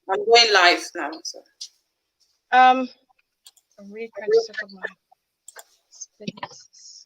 I'm going live now. So. I'm really trying to set up my space.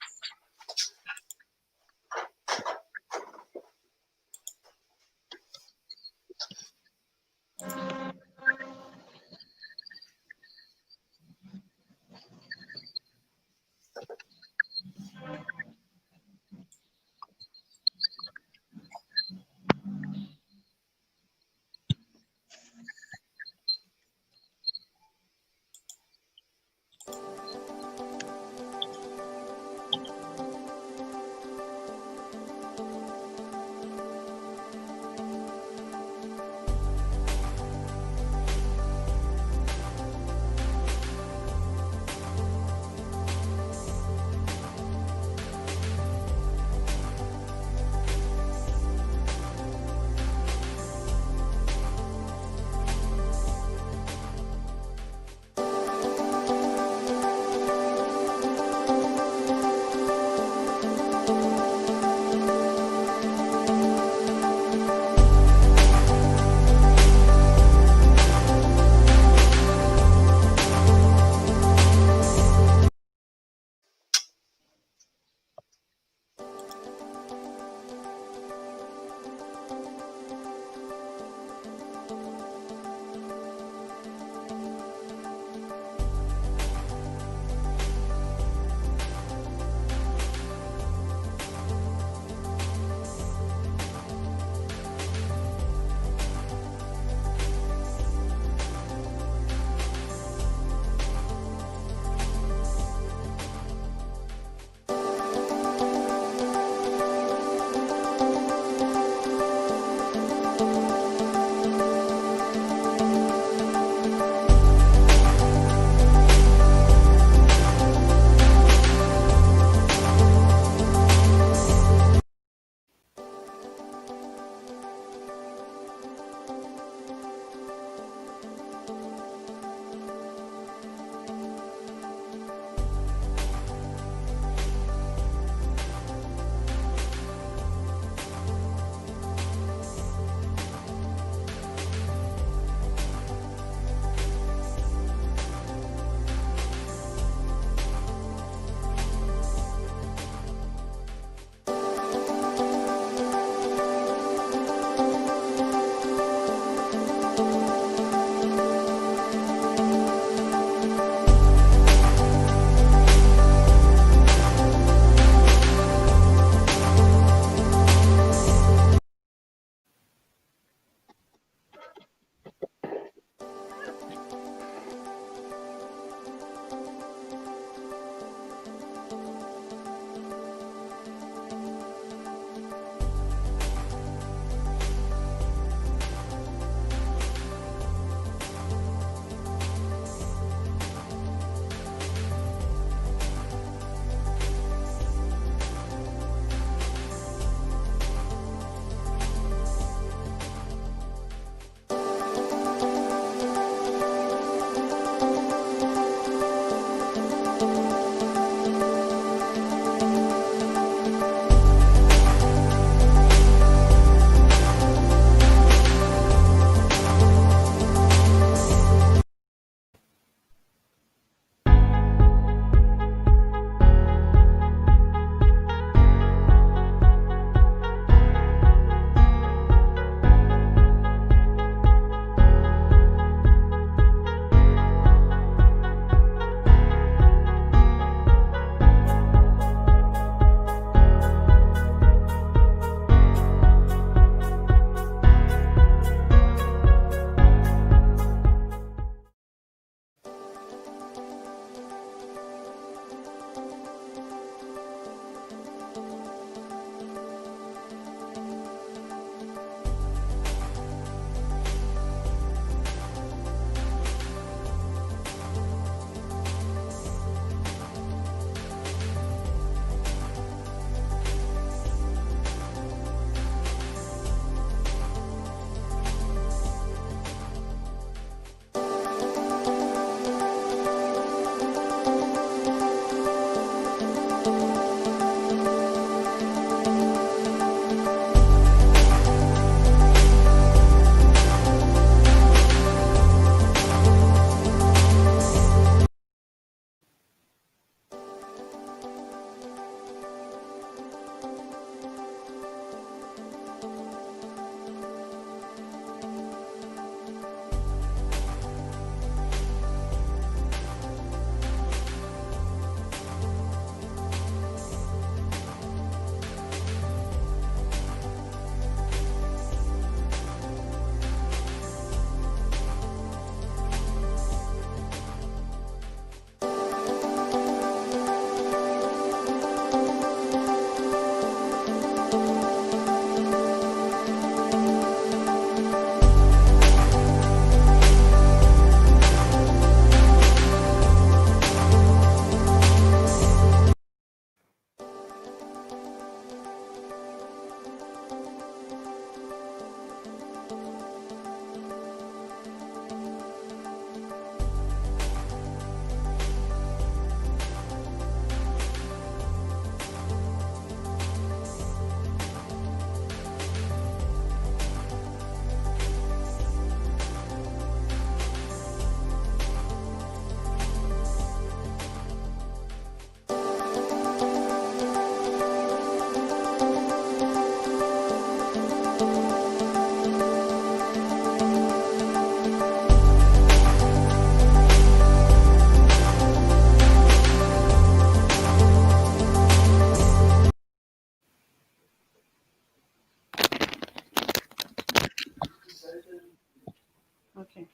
Okay.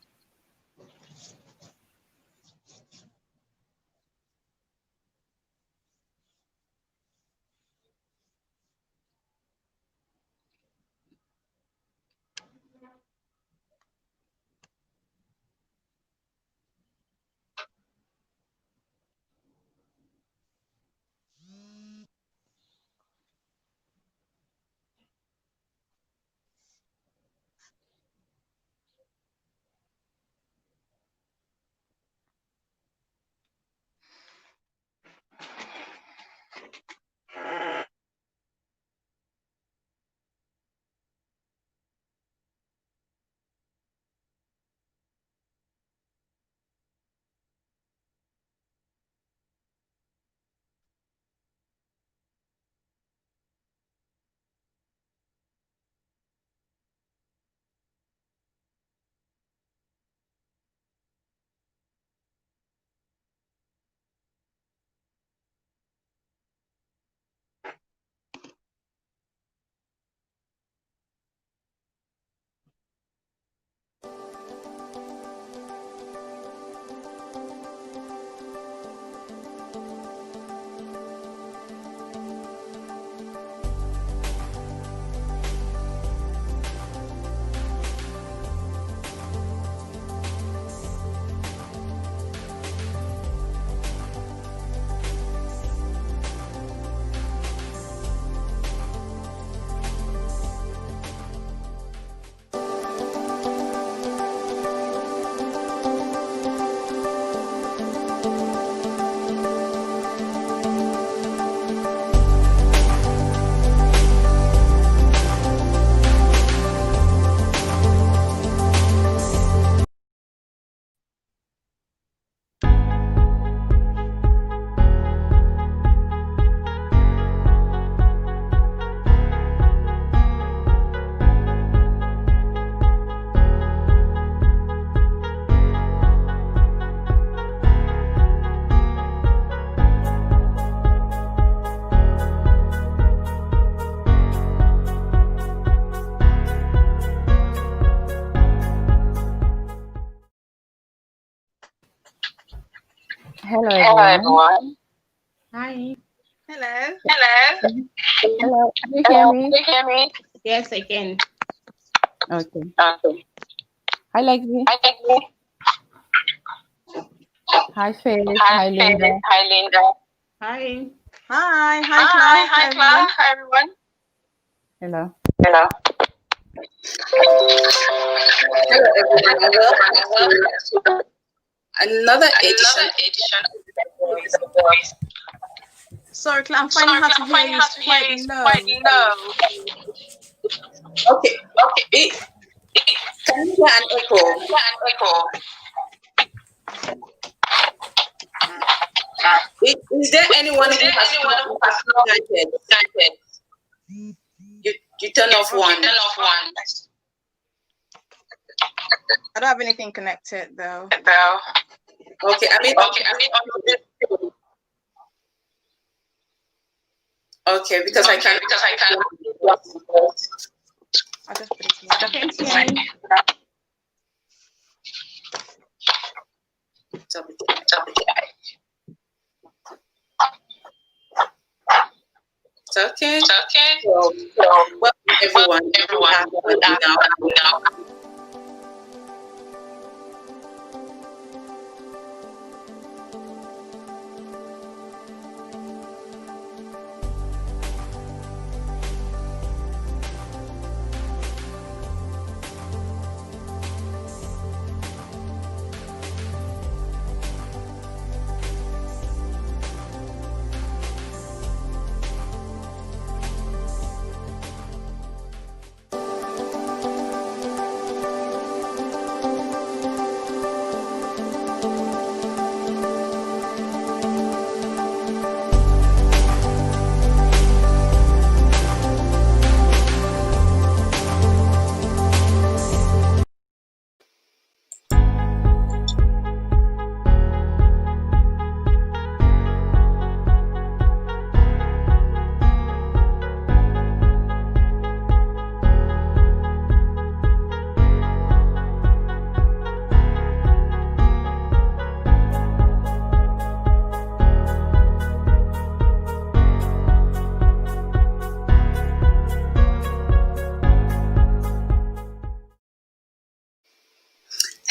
Hello Hello, everyone. everyone. Hi. Hello. Hello. Hello, can you hear Hello. me? Can you hear me? Yes, I can. Okay. Okay. Hi Lexi. Hi, Becky. Hi Faith. Hi, Hi Faith. Linda. Hi, Linda. Hi. Hi. Hi, Hi. Clara. Hi, Hi, Clara. everyone. Hi, everyone. Hello. Hello. Hello, everyone, and welcome Welcome to to another edition another edition of The Voice. Sorry, Clara, I'm Sorry, finding how to I'm hear finding you. how It's to hear quite you. It's low. quite low. Okay. Okay. It, can you hear an echo? And echo. Is there anyone Is who there has anyone not who has not united? started? You turn off one. Turn off one. I don't have anything connected though. Bell. Okay, I mean, Okay. I mean, on this. okay, because I can't. Because I can't. I'll just put it here. I can't hear you. It's okay. It's okay. So, welcome everyone. Everyone, now.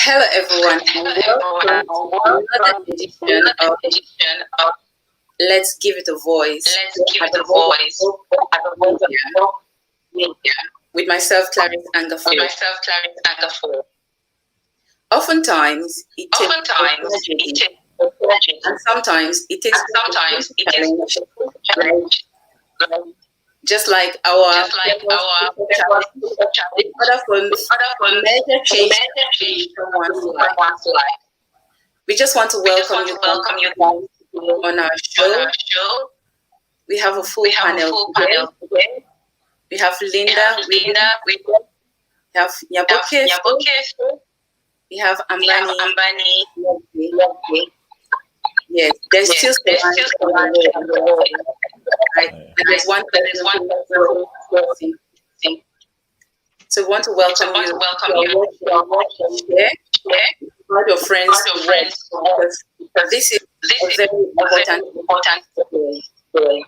Hello, everyone, and welcome to another edition of Let's Give It a Voice. With myself, Clarice Angafo. Oftentimes, it takes and sometimes it takes challenge, just like our order for major change in someone's life. We just want to welcome you on our show. We have a full panel today. We have Linda, we have Nyaboke, we have Ambani. Yes, there's still someone. Right? And there's one person. So we want to welcome you. Share with your friends. Because this is a very important story.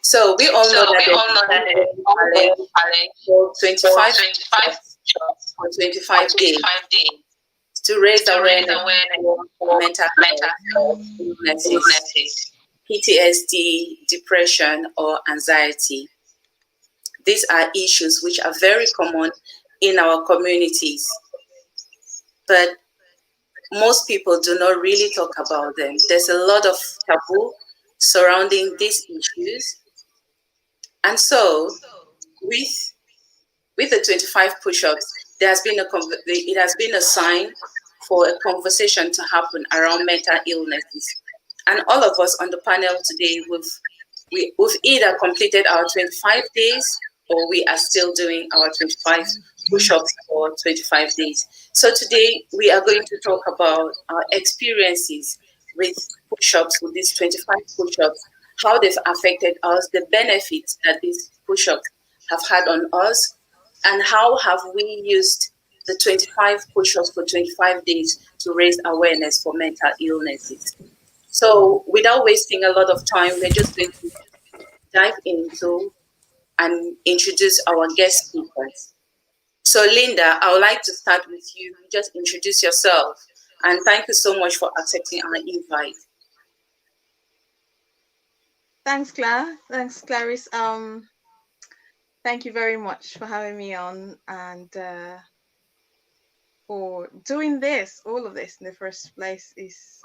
So we all know that for 25 days to raise awareness for mental health illnesses, PTSD, depression, or anxiety. These are issues which are very common in our communities, but most people do not really talk about them. There's a lot of taboo surrounding these issues. And so with the 25 push-ups, it has been a sign for a conversation to happen around mental illnesses. And all of us on the panel today, we've either completed our 25 days or we are still doing our 25 push-ups for 25 days. So today we are going to talk about our experiences with push-ups, with these 25 push-ups, how they've affected us, the benefits that these push-ups have had on us, and how have we used the 25 push-ups for 25 days to raise awareness for mental illnesses. So without wasting a lot of time, we're just going to dive into and introduce our guest speakers. So Linda, I would like to start with you. Just introduce yourself. And thank you so much for accepting our invite. Thanks, Claire. Thanks, Clarice. Thank you very much for having me on and for doing this. All of this in the first place is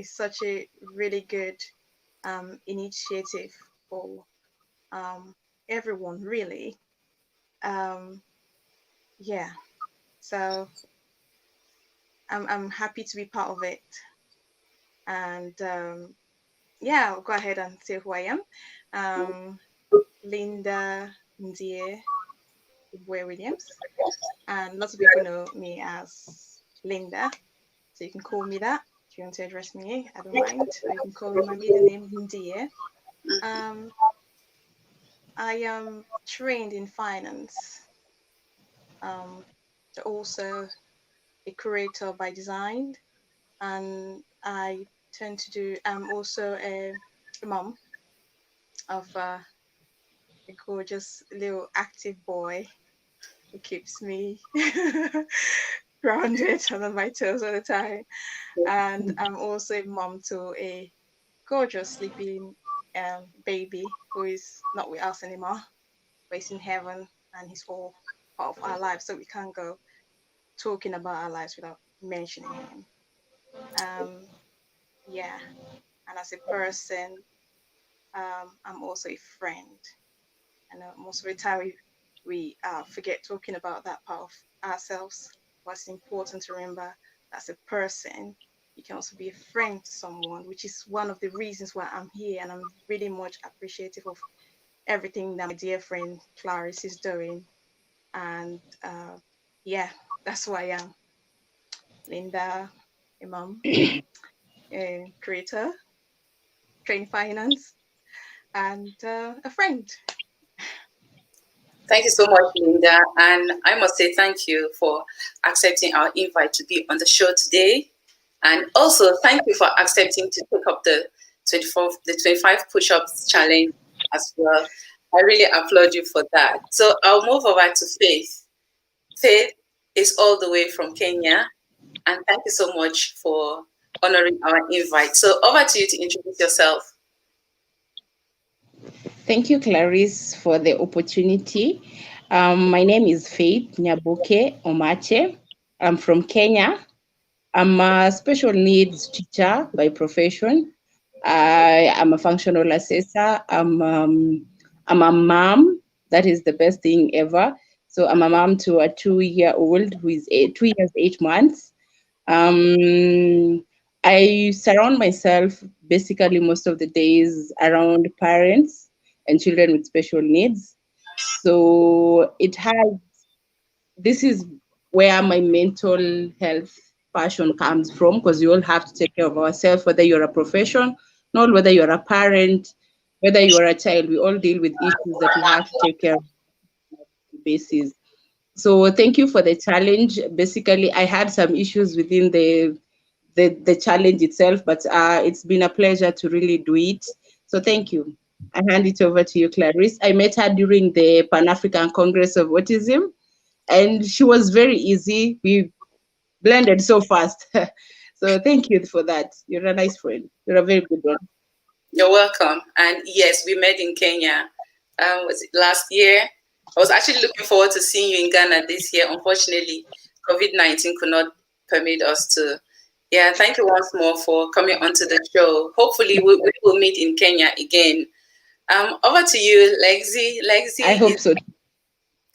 such a really good initiative for everyone, really. Yeah. So I'm happy to be part of it, and yeah, I'll go ahead and say who I am. Linda Ndie Williams, and lots of people know me as Linda, so you can call me that if you want to address me. I don't mind. Or you can call me my middle name, Ndie. I am trained in finance. Also a curator by design, and I tend to do. I'm also a mom of a gorgeous little active boy who keeps me grounded and on my toes all the time. And I'm also a mom to a gorgeous sleeping baby who is not with us anymore, but he's in heaven and he's all part of our lives. So we can't go talking about our lives without mentioning him. Yeah, and as a person, I'm also a friend. I know most of the time we forget talking about that part of ourselves. But it's important to remember that as a person, you can also be a friend to someone, which is one of the reasons why I'm here. And I'm really much appreciative of everything that my dear friend Clarice is doing. And yeah, that's who I am. Linda, a mom, a creator, trained finance, and a friend. Thank you so much, Linda. And I must say thank you for accepting our invite to be on the show today. And also thank you for accepting to take up the 25 push-ups challenge as well. I really applaud you for that. So I'll move over to Faith. Faith is all the way from Kenya. And thank you so much for honoring our invite. So over to you to introduce yourself. Thank you, Clarice, for the opportunity. My name is Faith Nyaboke Omache. I'm from Kenya. I'm a special needs teacher by profession. I am a functional assessor. I'm a mom. That is the best thing ever. So I'm a mom to a 2-year-old who is 2 years, 8 months. I surround myself basically most of the days around parents and children with special needs. So this is where my mental health passion comes from, because we all have to take care of ourselves, whether you're a professional, whether you're a parent, whether you're a child, we all deal with issues that we have to take care of on a daily basis. So thank you for the challenge. Basically, I had some issues within the challenge itself, but it's been a pleasure to really do it. So thank you. I hand it over to you, Clarice. I met her during the Pan-African Congress of Autism, and she was very easy. We blended so fast. So thank you for that. You're a nice friend. You're a very good one. You're welcome. And yes, we met in Kenya. Was it last year? I was actually looking forward to seeing you in Ghana this year. Unfortunately, COVID-19 could not permit us to. Yeah, thank you once more for coming onto the show. Hopefully, we will meet in Kenya again. Over to you, Lexi. Lexi, I hope so.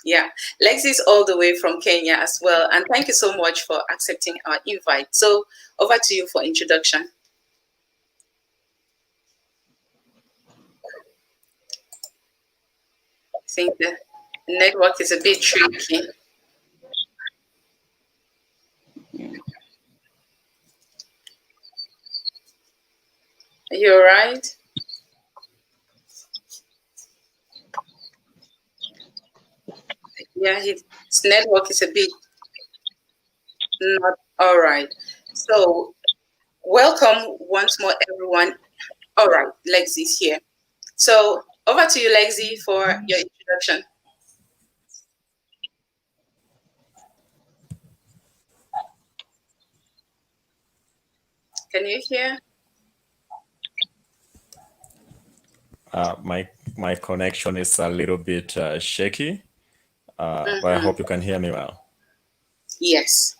Yeah, Lexi is all the way from Kenya as well. And thank you so much for accepting our invite. So over to you for introduction. I think the network is a bit tricky. Are you all right? Yeah, his network is a bit not all right. So welcome once more, everyone. All right, Lexi's here. So over to you, Lexi, for your introduction. Can you hear? My connection is a little bit shaky, but I hope you can hear me well. Yes.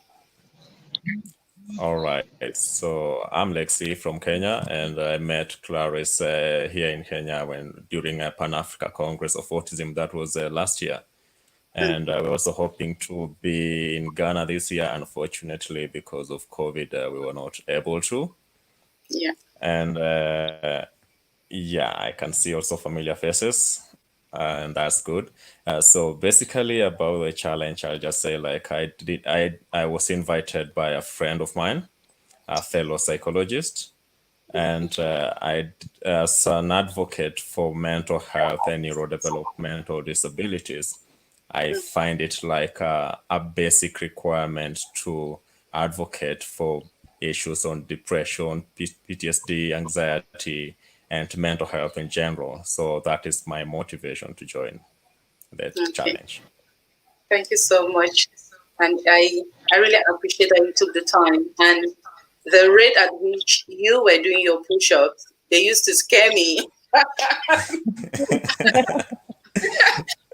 All right. So I'm Lexi from Kenya, and I met Clarice here in Kenya during a Pan-Africa Congress of Autism that was last year. And we're also hoping to be in Ghana this year. Unfortunately, because of COVID, we were not able to. Yeah. And yeah, I can see also familiar faces, and that's good. So basically about the challenge, I'll just say like I was invited by a friend of mine, a fellow psychologist, and as an advocate for mental health and neurodevelopmental disabilities, I find it like a basic requirement to advocate for issues on depression, PTSD, anxiety, and mental health in general. So that is my motivation to join the challenge. Thank you so much. And I really appreciate that you took the time. And the rate at which you were doing your push-ups, they used to scare me.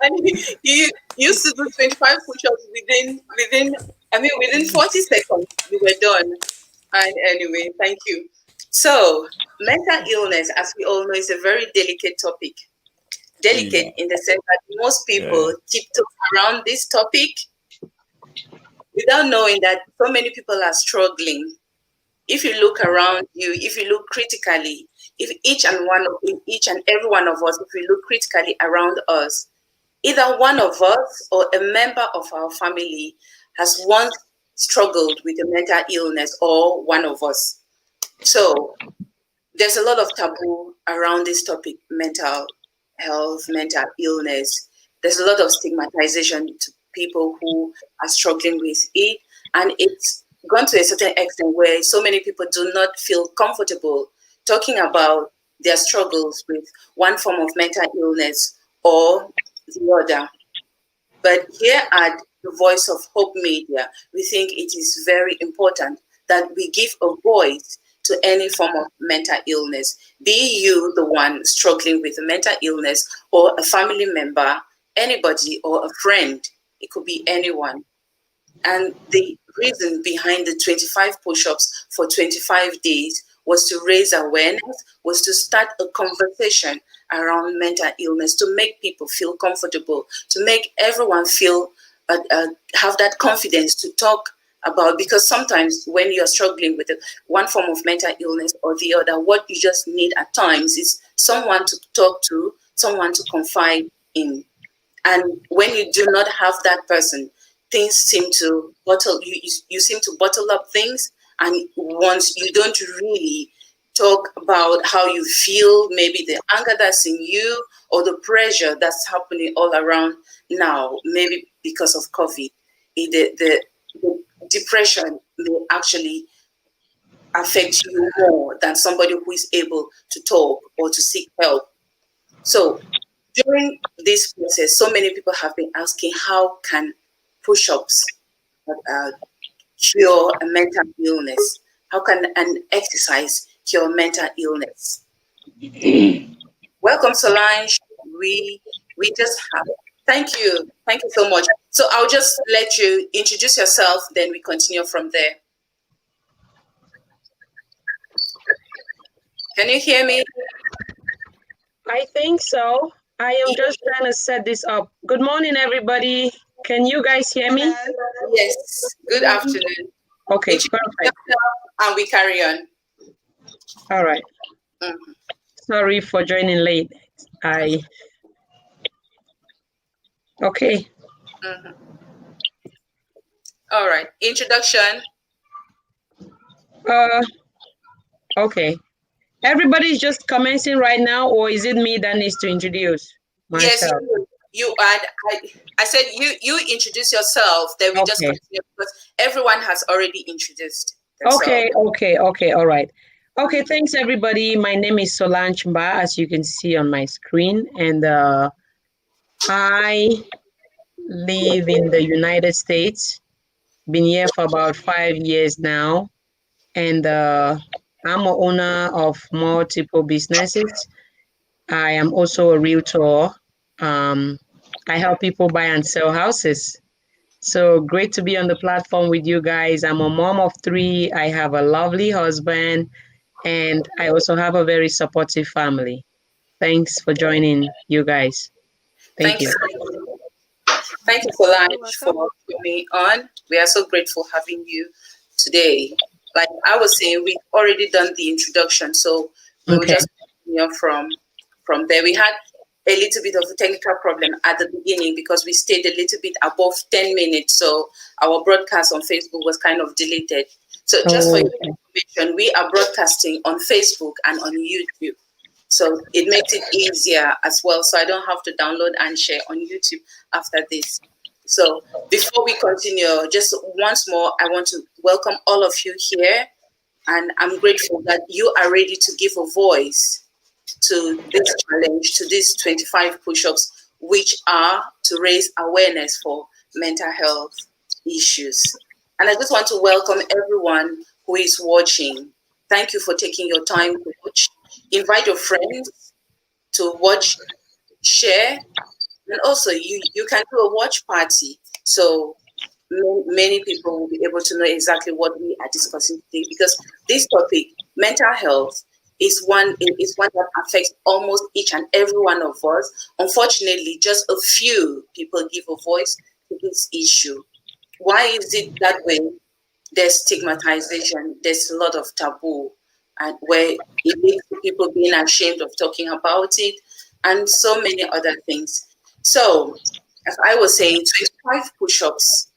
And you used to do 25 push-ups within 40 seconds, you were done. And anyway, thank you. So mental illness, as we all know, is a very delicate topic. Delicate in the sense that most people tiptoe around this topic without knowing that so many people are struggling. If you look around you, if you look critically, if each and every one of us, if we look critically around us, either one of us or a member of our family has once struggled with a mental illness, or one of us. So there's a lot of taboo around this topic, mental health, mental illness. There's a lot of stigmatization to people who are struggling with it. And it's gone to a certain extent where so many people do not feel comfortable talking about their struggles with one form of mental illness or the other. But here at the Voice of Hope Media, we think it is very important that we give a voice to any form of mental illness. Be you the one struggling with a mental illness, or a family member, anybody, or a friend. It could be anyone. And the reason behind the 25 push-ups for 25 days was to raise awareness, was to start a conversation around mental illness, to make people feel comfortable, to make everyone feel, have that confidence to talk about, because sometimes when you're struggling with one form of mental illness or the other, what you just need at times is someone to talk to, someone to confide in. And when you do not have that person, things seem to bottle, you seem to bottle up things, and once you don't really talk about how you feel, maybe the anger that's in you or the pressure that's happening all around now, maybe because of COVID, the depression may actually affect you more than somebody who is able to talk or to seek help. So during this process, so many people have been asking, how can push-ups cure a mental illness? How can an exercise cure mental illness? Welcome, Solange. We just have. Thank you so much. So I'll just let you introduce yourself, then we continue from there. Can you hear me? I think so. I am just trying to set this up. Good morning, everybody. Can you guys hear me? Yes. Good afternoon. Okay, Introduce perfect. yourself and we carry on. All right. Sorry for joining late. Okay. All right. Introduction. Okay. Everybody's just commencing right now, or is it me that needs to introduce myself? Yes, you I said you introduce yourself, then we just continue, because everyone has already introduced themselves. Okay, all right. Okay, thanks everybody. My name is Solange Mba, as you can see on my screen, and I live in the United States. Been here for about 5 years now, and I'm an owner of multiple businesses. I am also a realtor. I help people buy and sell houses. So great to be on the platform with you guys. I'm a mom of 3. I have a lovely husband, and I also have a very supportive family. Thanks for joining, you guys. Thank you. Thank you, Solange, for coming on. We are so grateful having you today. Like I was saying, we've already done the introduction, so we will just continue from there. We had a little bit of a technical problem at the beginning because we stayed a little bit above 10 minutes, so our broadcast on Facebook was kind of deleted. So just for your information, we are broadcasting on Facebook and on YouTube. So it makes it easier as well. So I don't have to download and share on YouTube after this. So before we continue, just once more, I want to welcome all of you here. And I'm grateful that you are ready to give a voice to this challenge, to these 25 push-ups, which are to raise awareness for mental health issues. And I just want to welcome everyone who is watching. Thank you for taking your time to watch. Invite your friends to watch, share, and also you can do a watch party. So many people will be able to know exactly what we are discussing today, because this topic, mental health, is one that affects almost each and every one of us. Unfortunately, just a few people give a voice to this issue. Why is it that way? There's stigmatization, there's a lot of taboo, and where it leads to people being ashamed of talking about it, and so many other things. So, as I was saying, 25 push-ups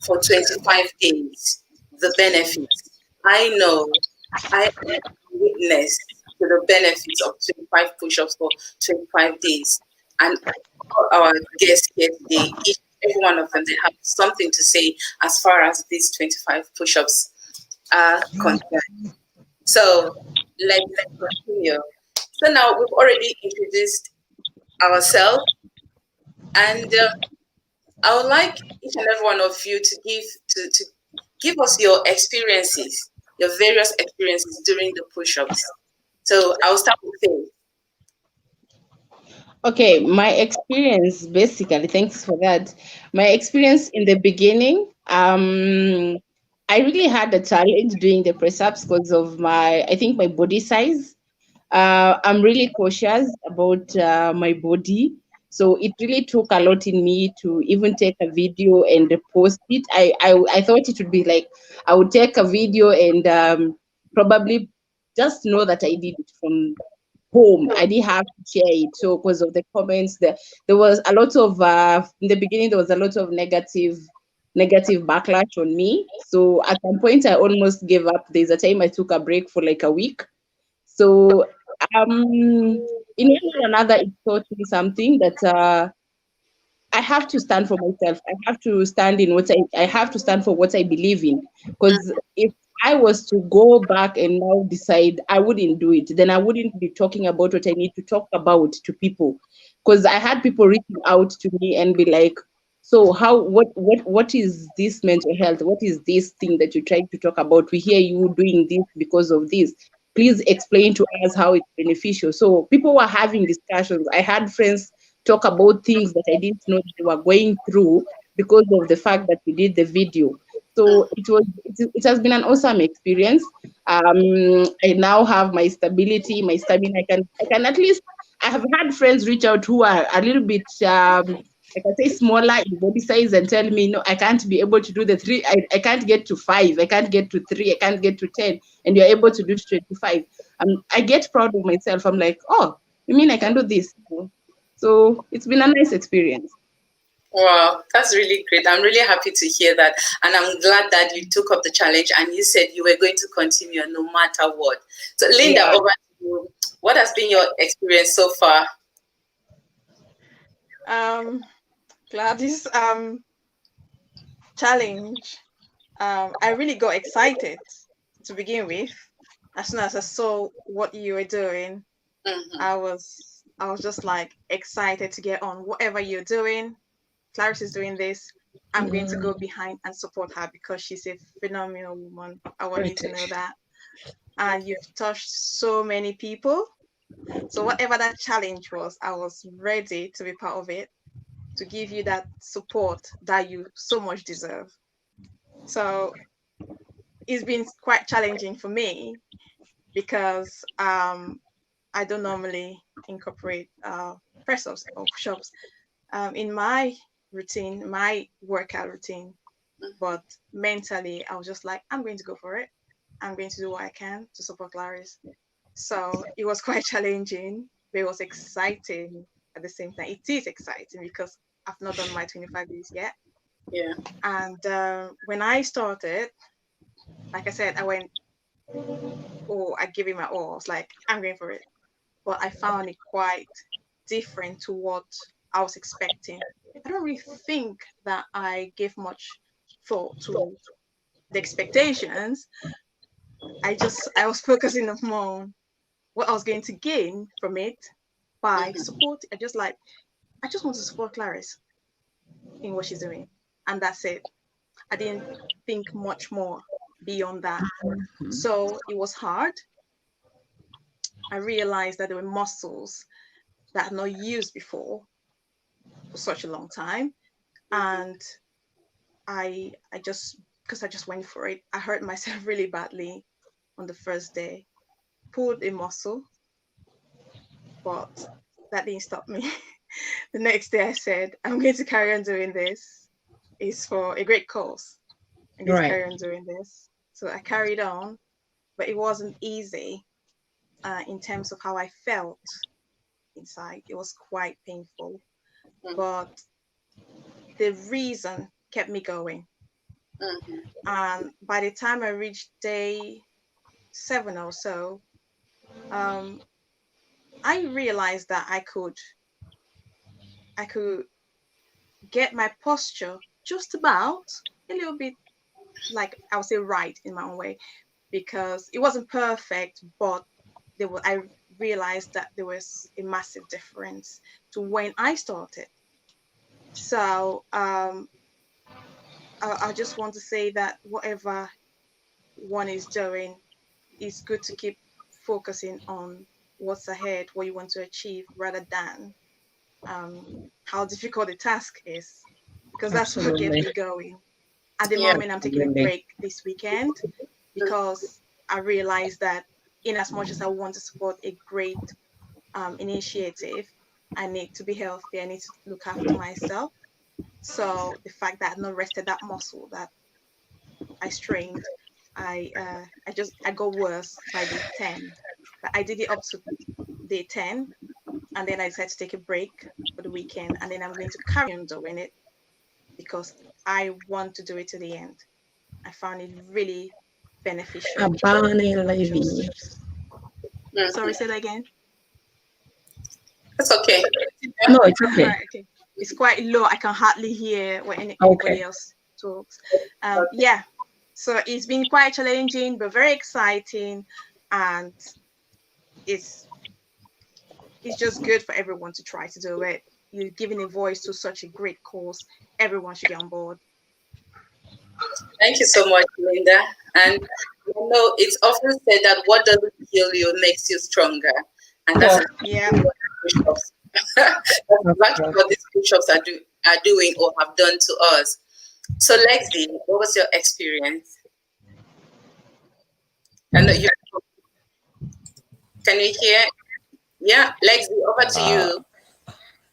for 25 days, the benefits. I know I am witness to the benefits of 25 push-ups for 25 days. And all our guests here today, every one of them, they have something to say as far as these 25 push-ups are concerned. So let's continue. So now we've already introduced ourselves, and I would like each and every one of you to give us your experiences, your various experiences during the push-ups. So I'll start with Faith. Okay, my experience basically, thanks for that. My experience in the beginning, I really had a challenge doing the press ups because of I think my body size. I'm really cautious about my body. So it really took a lot in me to even take a video and post it. I thought it would be like I would take a video and probably just know that I did it from home. I didn't have to share it. So because of the comments, there was a lot of in the beginning there was a lot of negative backlash on me. So at some point I almost gave up. There's a time I took a break for like a week. So in one way or another, it taught me something that I have to stand for myself. I have to stand in I have to stand for what I believe in. Because if I was to go back and now decide I wouldn't do it, then I wouldn't be talking about what I need to talk about to people. Because I had people reaching out to me and be like, so what is this mental health? What is this thing that you're trying to talk about? We hear you doing this because of this. Please explain to us how it's beneficial. So people were having discussions. I had friends talk about things that I didn't know they were going through because of the fact that we did the video. So it has been an awesome experience. I now have my stability, my stamina. I can at least I have had friends reach out who are a little bit like I say smaller in body size and tell me no, I can't be able to do the three. I can't get to 5. I can't get to 3. I can't get to 10. And you're able to do 25. I get proud of myself. I'm like, oh, you mean I can do this? So it's been a nice experience. Wow, that's really great. I'm really happy to hear that. And I'm glad that you took up the challenge and you said you were going to continue no matter what. So Linda, Yeah. over to you. What has been your experience so far? Gladys, challenge. I really got excited to begin with. As soon as I saw what you were doing, I was just like excited to get on whatever you're doing. Clarice is doing this. I'm going to go behind and support her because she's a phenomenal woman. I want you to know that. And you've touched so many people. So whatever that challenge was, I was ready to be part of it, to give you that support that you so much deserve. So it's been quite challenging for me because I don't normally incorporate press-ups or push-ups in my routine, my workout routine. But mentally, I was just like, I'm going to go for it. I'm going to do what I can to support Clarice. So it was quite challenging, but it was exciting at the same time. It is exciting because I've not done my 25 days yet. Yeah. And when I started, like I said, I went, oh, I gave it my all. I was like, I'm going for it. But I found it quite different to what I was expecting. I don't really think that I gave much thought to the expectations. I was focusing more on what I was going to gain from it by support. I just want to support Clarice in what she's doing. And that's it. I didn't think much more beyond that. So it was hard. I realized that there were muscles that I had not used before for such a long time. And I just went for it. I hurt myself really badly on the first day, pulled a muscle, but that didn't stop me. The next day I said, I'm going to carry on doing this. It's for a great cause. I'm going to carry on doing this. So I carried on, but it wasn't easy in terms of how I felt inside. It was quite painful, but the reason kept me going. And by the time I reached day 7 or so, I realized that I could get my posture just about a little bit, like I would say, right in my own way, because it wasn't perfect, but I realized that there was a massive difference to when I started. So I just want to say that whatever one is doing, it's good to keep focusing on what's ahead, what you want to achieve, rather than how difficult the task is, because that's what kept Absolutely. me going. At the Yeah. moment, I'm taking a Absolutely. break this weekend because I realized that in as much as I want to support a great initiative, I need to be healthy. I need to look after myself. So the fact that I've not rested that muscle that I strained, I got worse by day 10. But I did it up to day 10, and then I decided to take a break for the weekend, and then I'm going to carry on doing it because I want to do it to the end. I found it really beneficial. Abani Levy. Sorry, say that again. That's okay. No, it's okay. Right, okay. It's quite low. I can hardly hear when anybody else talks. Yeah. So it's been quite challenging, but very exciting, and it's just good for everyone to try to do it. You're giving a voice to such a great cause. Everyone should get on board. Thank you so much, Linda. And you know, it's often said that what doesn't kill you makes you stronger. And that's Yeah. exactly what push-ups. That's exactly what these push-ups are doing or have done to us. So, Lexi, what was your experience? And you can you hear? Yeah, Lexi, over to you.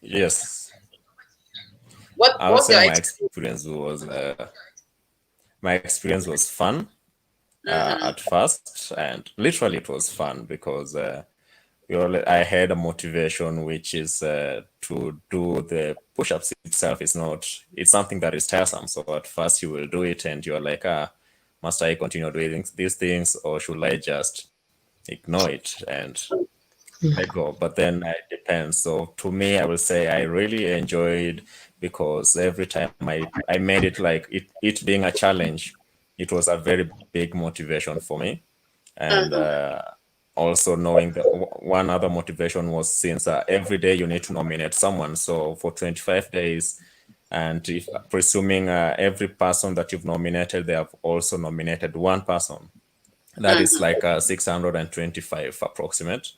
Yes. What I would was say your my experience? experience was fun at first, and literally it was fun because I had a motivation, which is to do the push-ups itself. It's something that is tiresome. So at first you will do it and you're like, must I continue doing these things, or should I just ignore it and let go? But then it depends. So to me, I will say I really enjoyed, because every time I made it like it being a challenge, it was a very big motivation for me. And also knowing that one other motivation was, since every day you need to nominate someone. So for 25 days, and if presuming every person that you've nominated, they have also nominated one person, that is like 625 approximate.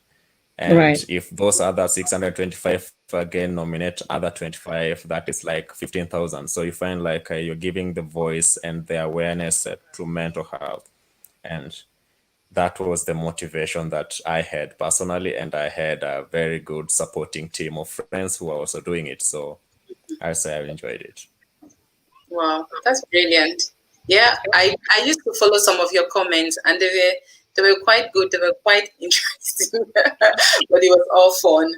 And Right. if those other 625 again nominate other 25, that is like 15,000. So you find like you're giving the voice and the awareness to mental health. And that was the motivation that I had personally. And I had a very good supporting team of friends who are also doing it. So I say I enjoyed it. Wow, that's brilliant. Yeah, I used to follow some of your comments, and they were quite good. They were quite interesting, but it was all fun.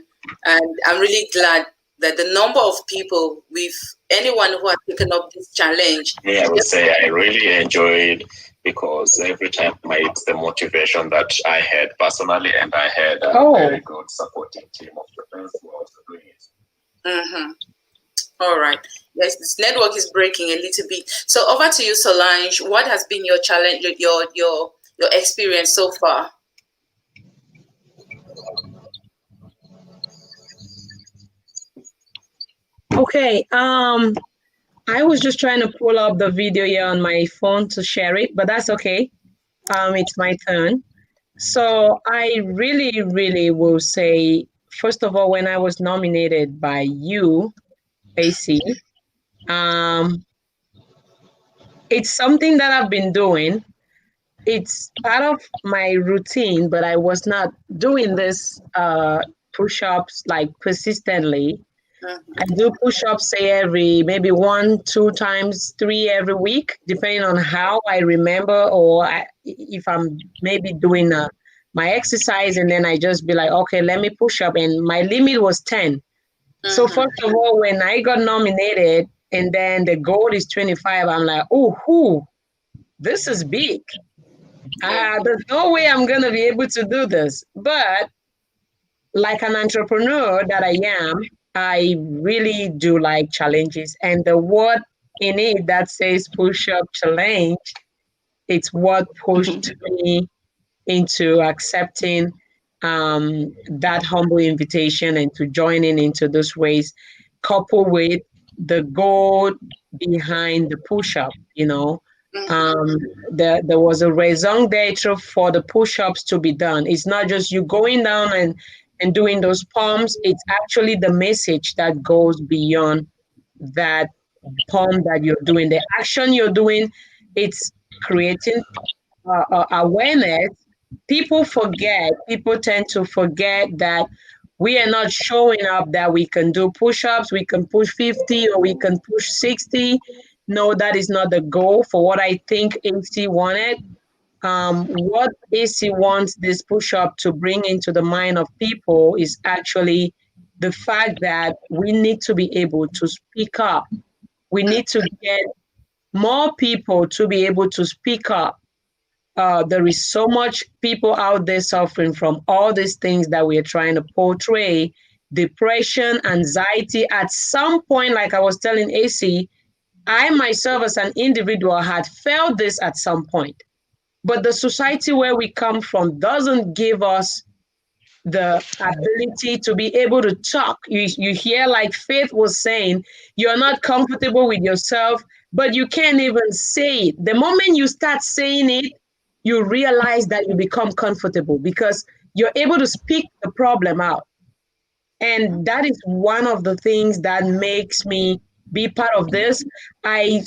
And I'm really glad that the number of people, with anyone who has taken up this challenge. Yeah, I would say I really enjoyed, because every time it's the motivation that I had personally, and I had a very good supporting team of friends who are also doing it. Mm-hmm. All right. Yes, this network is breaking a little bit. So over to you, Solange. What has been your challenge, your experience so far? Okay. I was just trying to pull up the video here on my phone to share it, but that's okay. It's my turn. So I really, really will say, first of all, when I was nominated by you, AC, it's something that I've been doing. It's part of my routine, but I was not doing this push-ups like persistently. I do push-ups, say every maybe 1, 2 times, 3 every week, depending on how I remember, or if I'm maybe doing my exercise, and then I just be like, okay, let me push up, and my limit was 10. So first of all, when I got nominated, and then the goal is 25, I'm like, oh, this is big. There's no way I'm gonna be able to do this, but like an entrepreneur that I am, I really do like challenges. And the word in it that says push up challenge, it's what pushed me into accepting that humble invitation and to joining into this race, coupled with the goal behind the push-up, you know. Mhm. There was a raison d'etre for the push-ups to be done. It's not just you going down and doing those pumps. It's actually the message that goes beyond that pump that you're doing. The action you're doing, it's creating awareness. People tend to forget that we are not showing up that we can do push-ups, we can push 50 or we can push 60. No, that is not the goal for what I think AC wanted. What AC wants this push-up to bring into the mind of people is actually the fact that we need to be able to speak up. We need to get more people to be able to speak up. There is so much people out there suffering from all these things that we are trying to portray: depression, anxiety. At some point, like I was telling AC, I myself as an individual had felt this at some point. But the society where we come from doesn't give us the ability to be able to talk. You hear, like Faith was saying, you're not comfortable with yourself, but you can't even say it. The moment you start saying it, you realize that you become comfortable because you're able to speak the problem out. And that is one of the things that makes me be part of this. I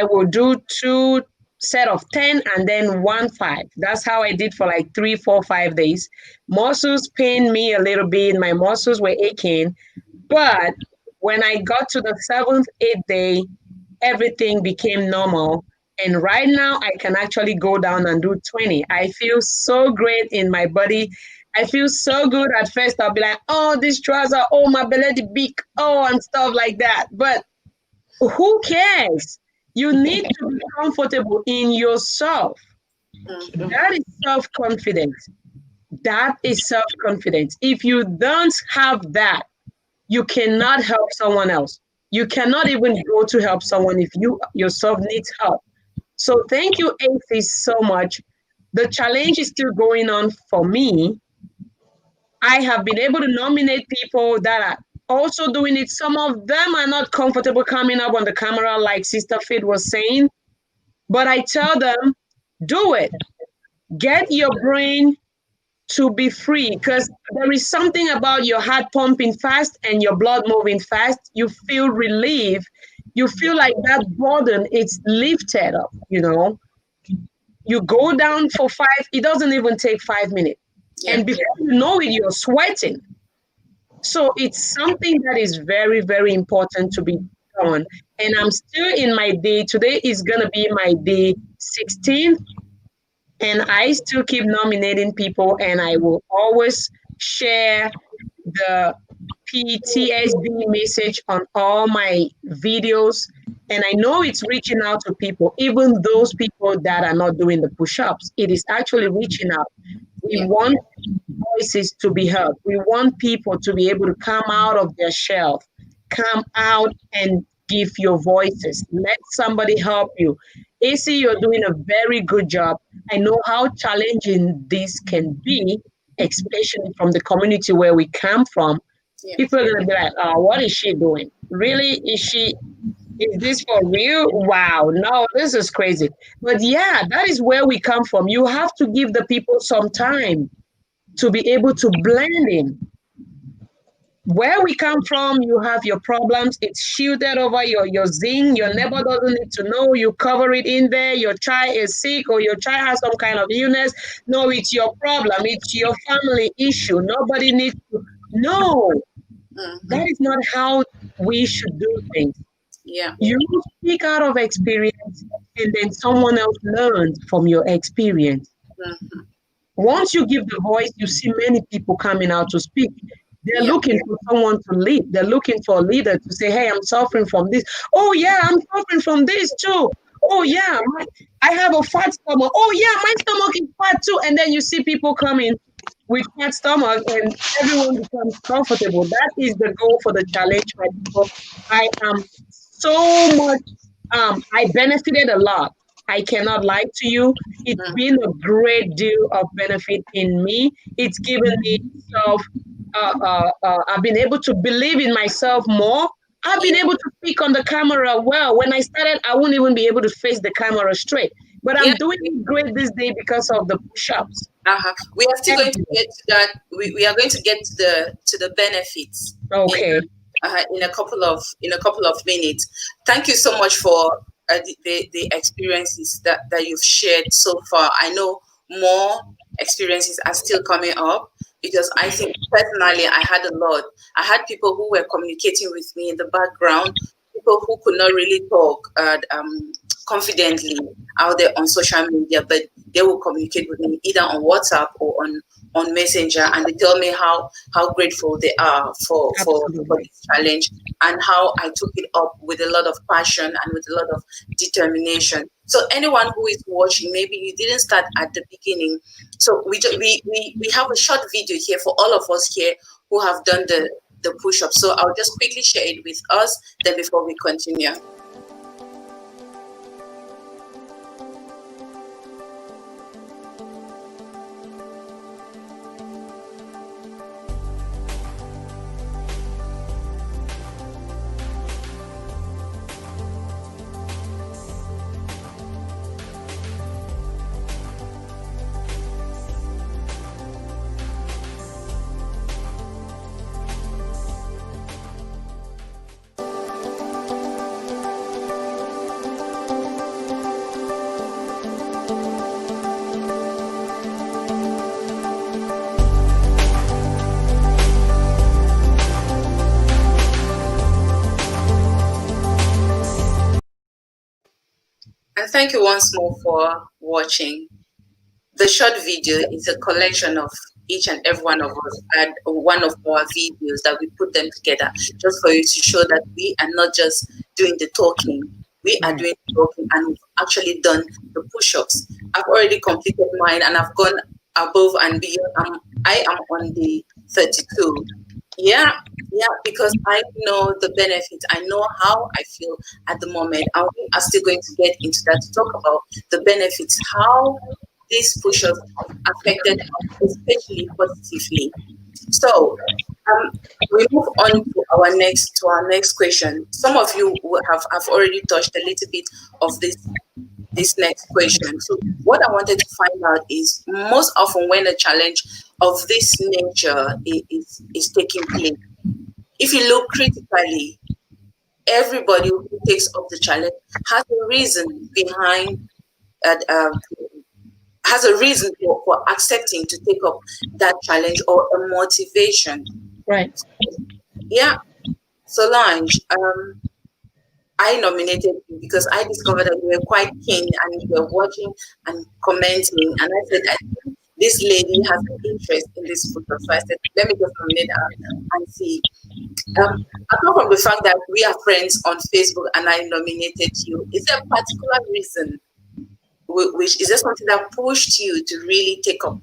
will do two set of 10 and then 1 5. That's how I did for like 3, 4, 5 days. Muscles pained me a little bit. My muscles were aching. But when I got to the 7th, 8th day, everything became normal. And right now, I can actually go down and do 20. I feel so great in my body. I feel so good. At first, I'll be like, oh, this trouser, oh, my belly the big, oh, and stuff like that. But who cares? You need to be comfortable in yourself. That is self-confidence. That is self-confidence. If you don't have that, you cannot help someone else. You cannot even go to help someone if you yourself needs help. So thank you, AC, so much. The challenge is still going on for me. I have been able to nominate people that are also doing it. Some of them are not comfortable coming up on the camera, like Sister Fit was saying, but I tell them, do it. Get your brain to be free, because there is something about your heart pumping fast and your blood moving fast. You feel relief. You feel like that burden is lifted up, you know. You go down for 5, it doesn't even take 5 minutes. And before you know it, you're sweating. So it's something that is very, very important to be done. And I'm still in my day. Today is going to be my day 16. And I still keep nominating people, and I will always share the PTSD message on all my videos. And I know it's reaching out to people, even those people that are not doing the push-ups. It is actually reaching out. We want voices to be heard. We want people to be able to come out of their shell, come out and give your voices. Let somebody help you. AC, you're doing a very good job. I know how challenging this can be, especially from the community where we come from. People are going to be like, oh, what is she doing? Really? Is this for real? Wow, no, this is crazy. But yeah, that is where we come from. You have to give the people some time to be able to blend in. Where we come from, you have your problems. It's shielded over your zing. Your neighbor doesn't need to know. You cover it in there. Your child is sick or your child has some kind of illness. No, it's your problem. It's your family issue. Nobody needs to know. That is not how we should do things. You speak out of experience, and then someone else learns from your experience. Once you give the voice, you see many people coming out to speak. They're looking for someone to lead. They're looking for a leader to say, hey, I'm suffering from this. Oh, yeah, I'm suffering from this too. Oh, yeah, I have a fat stomach. Oh, yeah, my stomach is fat too. And then you see people coming with fat stomach and everyone becomes comfortable. That is the goal for the challenge, my people. I am so much, I benefited a lot. I cannot lie to you. It's been a great deal of benefit in me. It's given me self, I've been able to believe in myself more. I've been able to speak on the camera well. When I started, I wouldn't even be able to face the camera straight. But I'm doing great this day because of the push-ups. We are still going to get to that. We are going to get to the benefits. Okay. In a couple of minutes. Thank you so much for the experiences that you've shared so far. I know more experiences are still coming up, because I think personally I had a lot. I had people who were communicating with me in the background, people who could not really talk confidently out there on social media, but they will communicate with me either on WhatsApp or on Messenger, and they tell me how grateful they are for this challenge, and how I took it up with a lot of passion and with a lot of determination. So anyone who is watching, maybe you didn't start at the beginning. So we have a short video here for all of us here who have done the push-up. So I'll just quickly share it with us, then before we continue. And thank you once more for watching. The short video is a collection of each and every one of us and one of our videos that we put them together just for you to show that we are not just doing the talking. We are doing the talking, and we've actually done the push-ups. I've already completed mine, and I've gone above and beyond. I am on the 32. Yeah, because I know the benefits. I know how I feel at the moment. And we are still going to get into that to talk about the benefits, how these push-ups affected us, especially positively. So we move on to our next question. Some of you have already touched a little bit of this next question. So what I wanted to find out is, most often when a challenge of this nature is taking place, if you look critically, everybody who takes up the challenge has a reason behind has a reason for accepting to take up that challenge, or a motivation. Right. Yeah. Solange, I nominated you because I discovered that you were quite keen and you were watching and commenting. And I said, I think this lady has an interest in this book. So I said, let me just nominate her and see. Apart from the fact that we are friends on Facebook and I nominated you, is there a particular reason? Which is there something that pushed you to really take up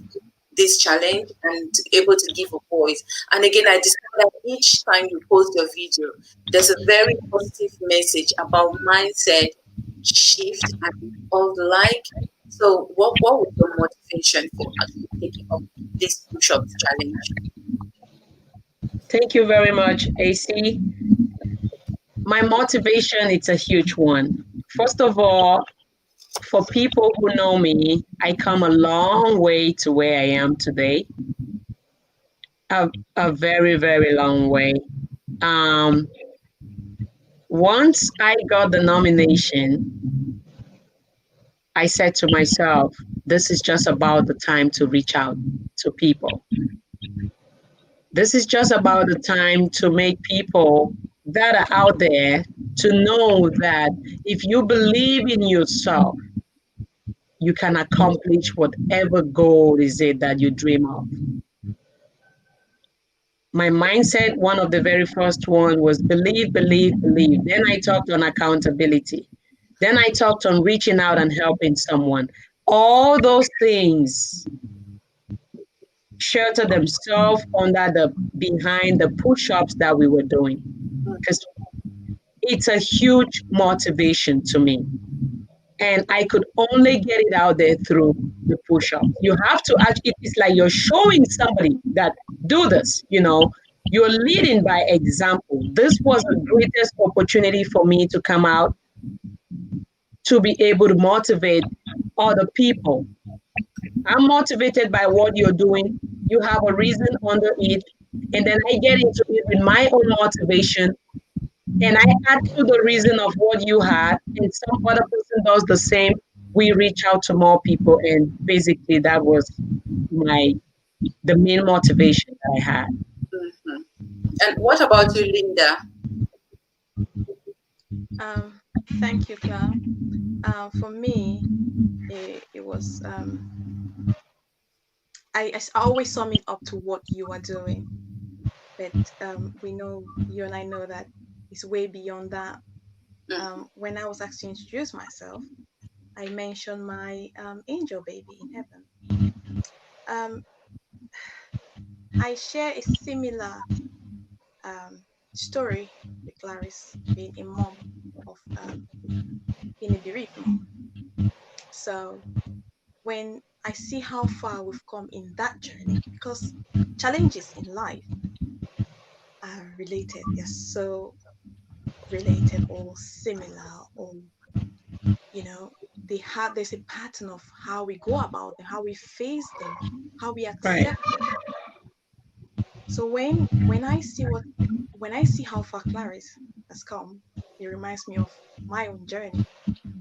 this challenge and to be able to give a voice? And again, I discovered that each time you post your video, there's a very positive message about mindset shift and all the like. So what was your motivation for actually taking up this push-up challenge? Thank you very much, AC. My motivation, it's a huge one. First of all, for people who know me, I come a long way to where I am today. A very, very long way. Once I got the nomination, I said to myself, this is just about the time to reach out to people. This is just about the time to make people that are out there to know that if you believe in yourself, you can accomplish whatever goal is it that you dream of. My mindset, one of the very first one was believe, believe, believe. Then I talked on accountability. Then I talked on reaching out and helping someone. All those things shelter themselves behind the push-ups that we were doing, because it's a huge motivation to me. And I could only get it out there through the push-ups. You have to actually, it's like you're showing somebody that do this, You're leading by example. This was the greatest opportunity for me to come out to be able to motivate other people. I'm motivated by what you're doing. You have a reason under it. And then I get into it with my own motivation and I add to the reason of what you had, and some other person does the same. We reach out to more people, and basically that was the main motivation that I had. Mhm. And what about you, Linda? Thank you, Clara. For me, it was I always sum it up to what you are doing, but we know, you and I know that it's way beyond that. When I was asked to introduce myself, I mentioned my angel baby in heaven. Um, I share a similar story with Clarice, being a mom of being a bereaved mom. So when I see how far we've come in that journey, because challenges in life are related, they're so related or similar, or there's a pattern of how we go about them, how we face them, how we Right, accept them. So when I see how far Clarice has come, it reminds me of my own journey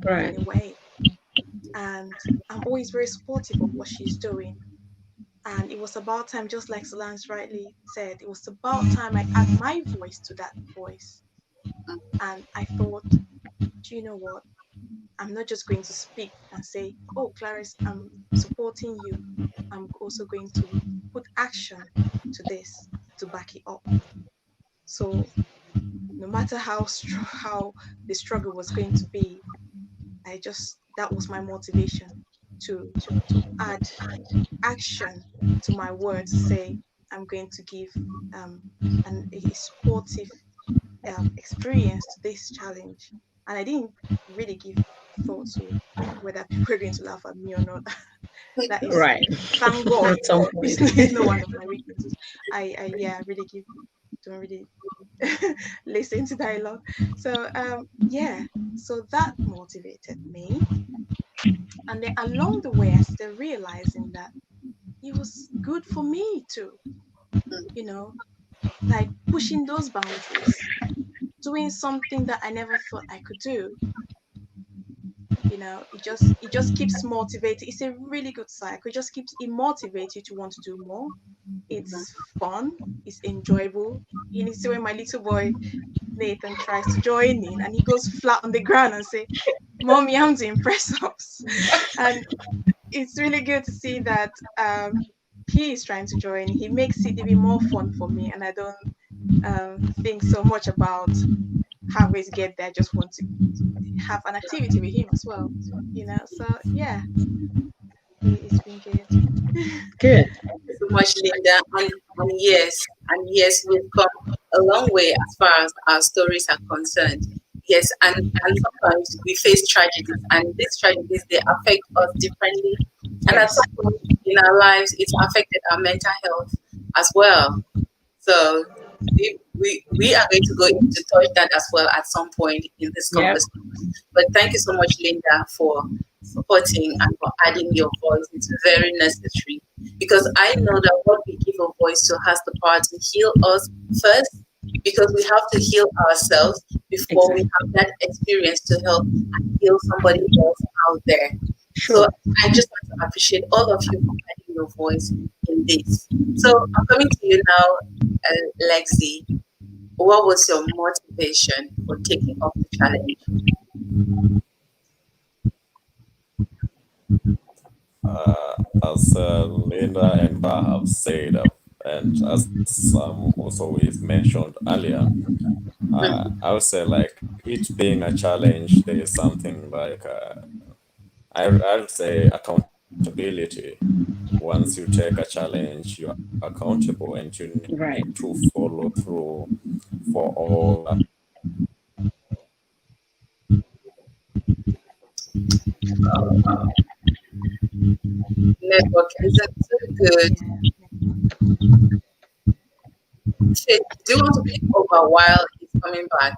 right, in a way. And I'm always very supportive of what she's doing. And it was about time, just like Solange rightly said, it was about time I add my voice to that voice. And I thought, do you know what? I'm not just going to speak and say, oh, Clarice, I'm supporting you. I'm also going to put action to this to back it up. So no matter how the struggle was going to be, that was my motivation to add action to my words, to say I'm going to give a supportive experience to this challenge. And I didn't really give thought to whether people are going to laugh at me or not. That is, right. thank God, At some point. it's not one of my weaknesses. I really don't really listen to dialogue. So so that motivated me. And then along the way, I started realizing that it was good for me too, like pushing those boundaries, doing something that I never thought I could do. It just keeps motivating. It's a really good cycle. It just keeps it motivates you to want to do more. It's fun, it's enjoyable. You need to see when my little boy Nathan tries to join in and he goes flat on the ground and say, Mommy, I'm doing press ups. And it's really good to see that he is trying to join. He makes it even more fun for me, and I don't think so much about how we get there. I just want to have an activity with him as well, So yeah, it's been good. Good. Thank you so much, Linda. And yes, we've come a long way as far as our stories are concerned. Yes, and sometimes we face tragedies, and these tragedies, they affect us differently. And at Yes. some point in our lives, it's affected our mental health as well. So we are going to go into touch that as well at some point in this Yep. conversation. But thank you so much, Linda, for supporting and for adding your voice. It's very necessary, because I know that what we give a voice to has the power to heal us first, because we have to heal ourselves before we have that experience to help and heal somebody else out there. Sure. So I just want to appreciate all of you for adding your voice in this. So I'm coming to you now, Lexi. What was your motivation for taking up the challenge? As Linda and Bar have said, and as also we've mentioned earlier, I would say like it being a challenge, there is something like I'd say accountability. Once you take a challenge, you're accountable and you Right. need to follow through for all that. Network isn't so good. Yeah. Faith, do you want to take over while he's coming back?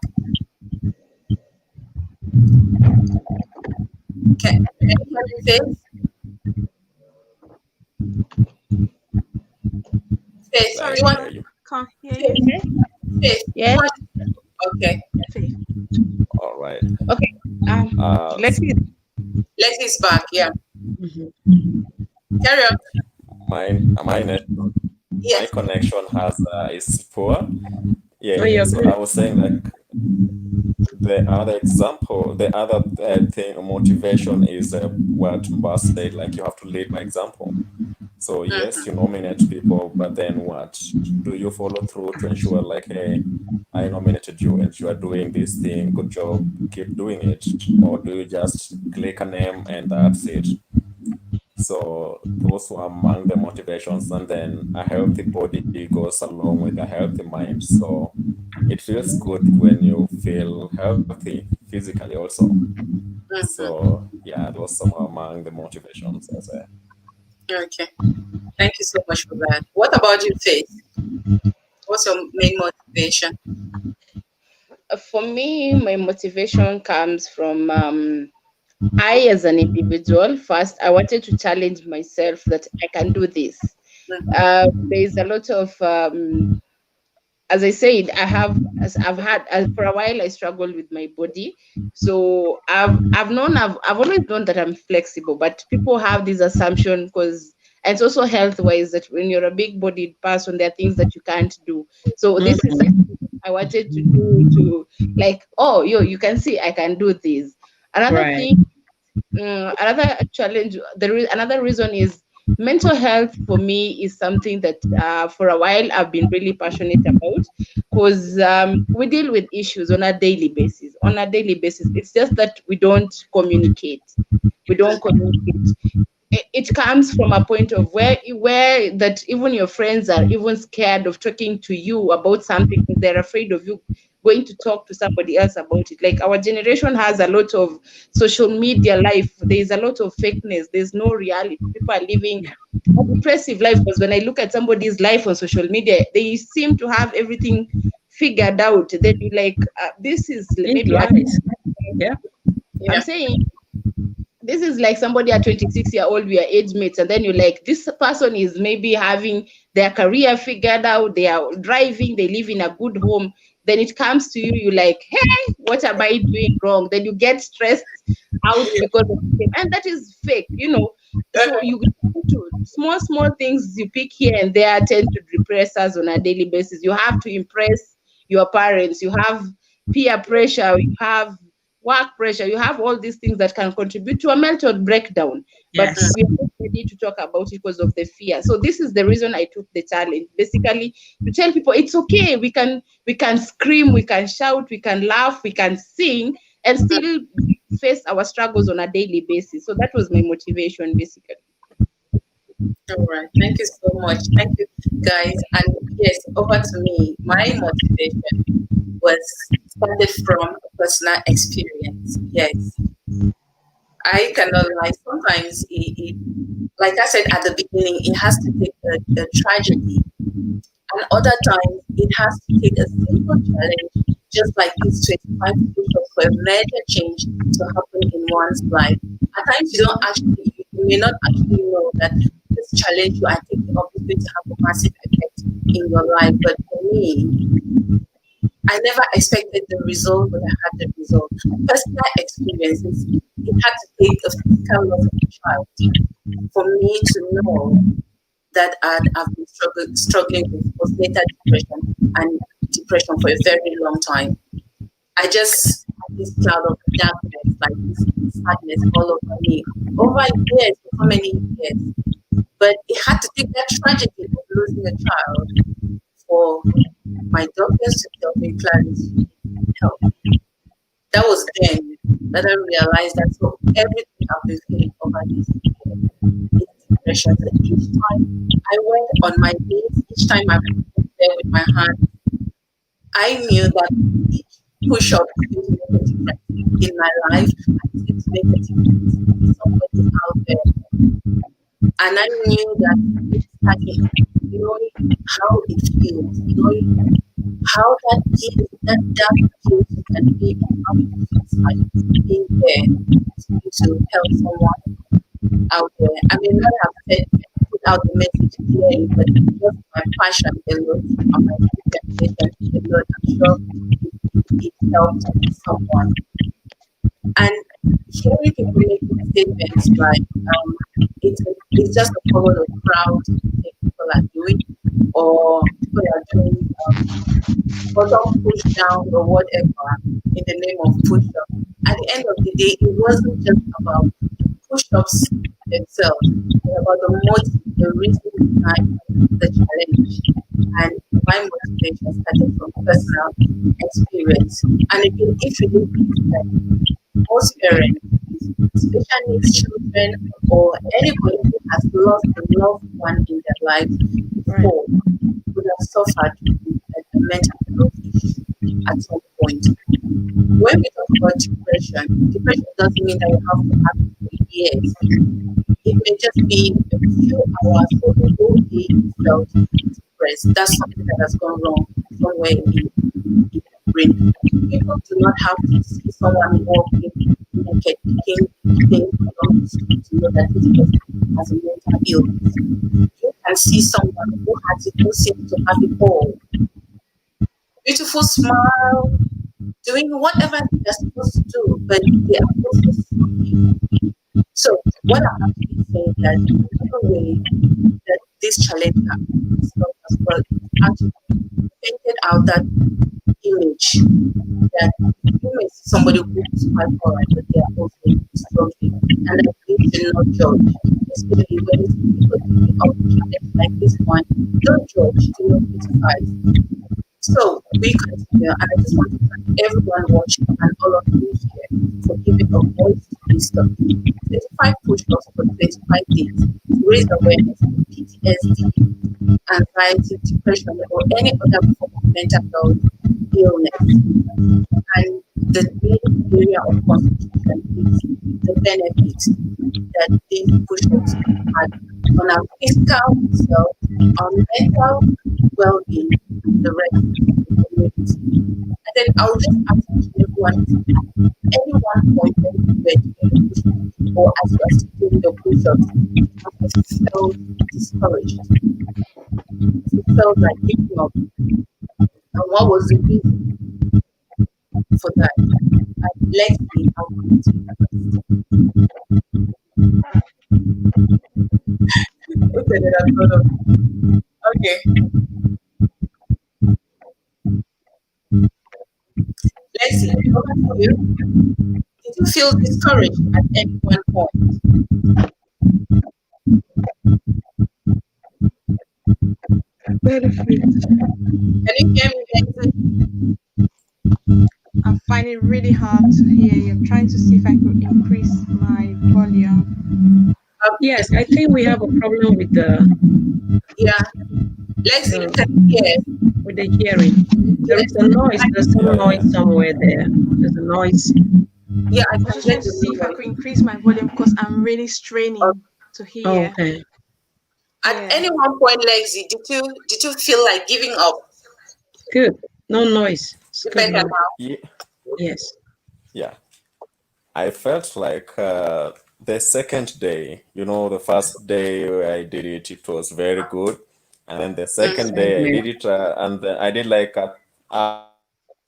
Can you hear me, Faith? Faith, I do you want hear you. Can't hear you. Faith? Do you Yes. want okay. Faith. All right. Okay. Let's see. Leslie's back, yeah. Mhm. Carry on. My net, my Yes. connection has is poor. Yeah. Oh, you're So good. I was saying like the other example, the other thing, motivation is what Mba said. Like you have to lead by example. So yes, you nominate people, but then what? Do you follow through to ensure like, hey, I nominated you and you are doing this thing, good job, keep doing it? Or do you just click a name and that's it? So those were among the motivations, and then a healthy body goes along with a healthy mind. So it feels good when you feel healthy physically also. So yeah, those are among the motivations as well. Okay. Thank you so much for that. What about you, Faith? What's your main motivation? For me, my motivation comes from I, as an individual, first, I wanted to challenge myself that I can do this. There is a lot of as I said, I've had for a while I struggled with my body. So I've always known that I'm flexible, but people have this assumption because and it's also health wise that when you're a big bodied person, there are things that you can't do. So this is something I wanted to do to like, oh you can see I can do this. Another Right. thing, another challenge, another reason is mental health for me is something that for a while I've been really passionate about because we deal with issues on a daily basis. On a daily basis, it's just that we don't communicate. We don't communicate. It comes from a point of where that even your friends are even scared of talking to you about something because they're afraid of you going to talk to somebody else about it. Like our generation has a lot of social media life. There's a lot of fakeness. There's no reality. People are living a depressive life because when I look at somebody's life on social media, they seem to have everything figured out. Then you like, this is It's maybe lies. Yeah. Yeah. I'm saying this is like somebody at 26-year-old, we are age mates, and then you're like, this person is maybe having their career figured out, they are driving, they live in a good home. Then it comes to you, you're like, hey, what am I doing wrong? Then you get stressed out because of him, and that is fake, you know. So you get to small things you pick here and there tend to depress us on a daily basis. You have to impress your parents, you have peer pressure, you have work pressure, you have all these things that can contribute to a mental breakdown. But Yes. we're not ready to talk about it because of the fear. So this is the reason I took the challenge, basically to tell people it's okay. We can scream, we can shout, we can laugh, we can sing, and still face our struggles on a daily basis. So that was my motivation, basically. All right. Thank you so much. Thank you, guys. And yes, over to me. My motivation was started from a personal experience. Yes. I cannot lie. Sometimes, like I said at the beginning, it has to take a tragedy. And other times, it has to take a simple challenge, just like this 25 push-ups for a major change to happen in one's life. At times, you may not actually know that this challenge you are taking up is going to have a massive effect in your life. But for me, I never expected the result, but I had the result. Personal experiences, it had to take a physical loss of a child for me to know that I've been struggling with postnatal depression and depression for a very long time. I just had this cloud of darkness, like this sadness all over me, over years, for so many years. But it had to take that tragedy of losing a child for my doctors to tell me, Clarence, you need help. That was then that I realized that so everything I've been feeling over this year is depression. So each time I went on my knees, each time I put there with my hand, I knew that each push up is going to make a difference in my life and it's going to make a difference in somebody out there. And I knew that starting knowing how it feels, knowing how that guilt, that dark guilt can be, and how it feels like being there to help someone out there. I may not have put out the message clearly, but just my passion alone and my determination alone, I'm sure it helped someone. And hearing people making statements like, it's just a follow the crowd thing people are doing, or people are doing bottom push down or whatever in the name of push up. At the end of the day, it wasn't just about push ups themselves, but about the motive, the reason behind the challenge. And my motivation started from personal experience. And again, if you look at most parents, especially children or anybody who has lost a loved one in their lives before, would have suffered a mental health issue at some point. When we talk about depression doesn't mean that you have to have it for years. It may just be a few hours or the whole day you felt depressed. That's something that has gone wrong somewhere in the brain. People do not have to see someone walking naked, picking things along the street to know that this person has a mental illness. You can see someone who has it, who seems to have it all. Beautiful smile, doing whatever they're supposed to do, but they are also suffering. So what I'm actually saying that another way that this challenge has helped us well actually painted out that image that you may see somebody who is quite alright, but they are also struggling, and that we should not judge, especially when it's people taking up challenge like this one. Don't judge, do not criticize. So we continue, and I just want to thank everyone watching and all of you here for giving a voice to this stuff. 25 push-ups for 25 days to raise awareness of PTSD, anxiety, depression, or any other form of mental health illness. And the main area of concentration is the benefits that these push-ups had on our physical self, our mental well-being, and the rest of the community. And then I'll just ask everyone at any one point when you were doing the push-ups or as you are still doing the push-ups, have you felt discouraged? Have you felt like giving up? And what was the reason for that? And let's see how we do that. Okay. Let's see. Over to you. Did you feel discouraged at any one point? Benefits. Can you hear me, Benson? I'm finding it really hard to hear you. I'm trying to see if I could increase my volume. Yes, I think we have a problem with the Yeah. Let's see. Can you hear? with the hearing. There is a noise. There's some noise somewhere there. There's a noise. Yeah, I I was can just trying get to see if I the could increase my volume because I'm really straining to hear. Oh, okay. At Yeah. any one point, Lexi, did you feel like giving up? Good. No noise. It's You good better now. now. Yeah, Yes. yeah. I felt like the second day, the first day I did it, it was very good. And then the second Same day I here. did it, and then I did like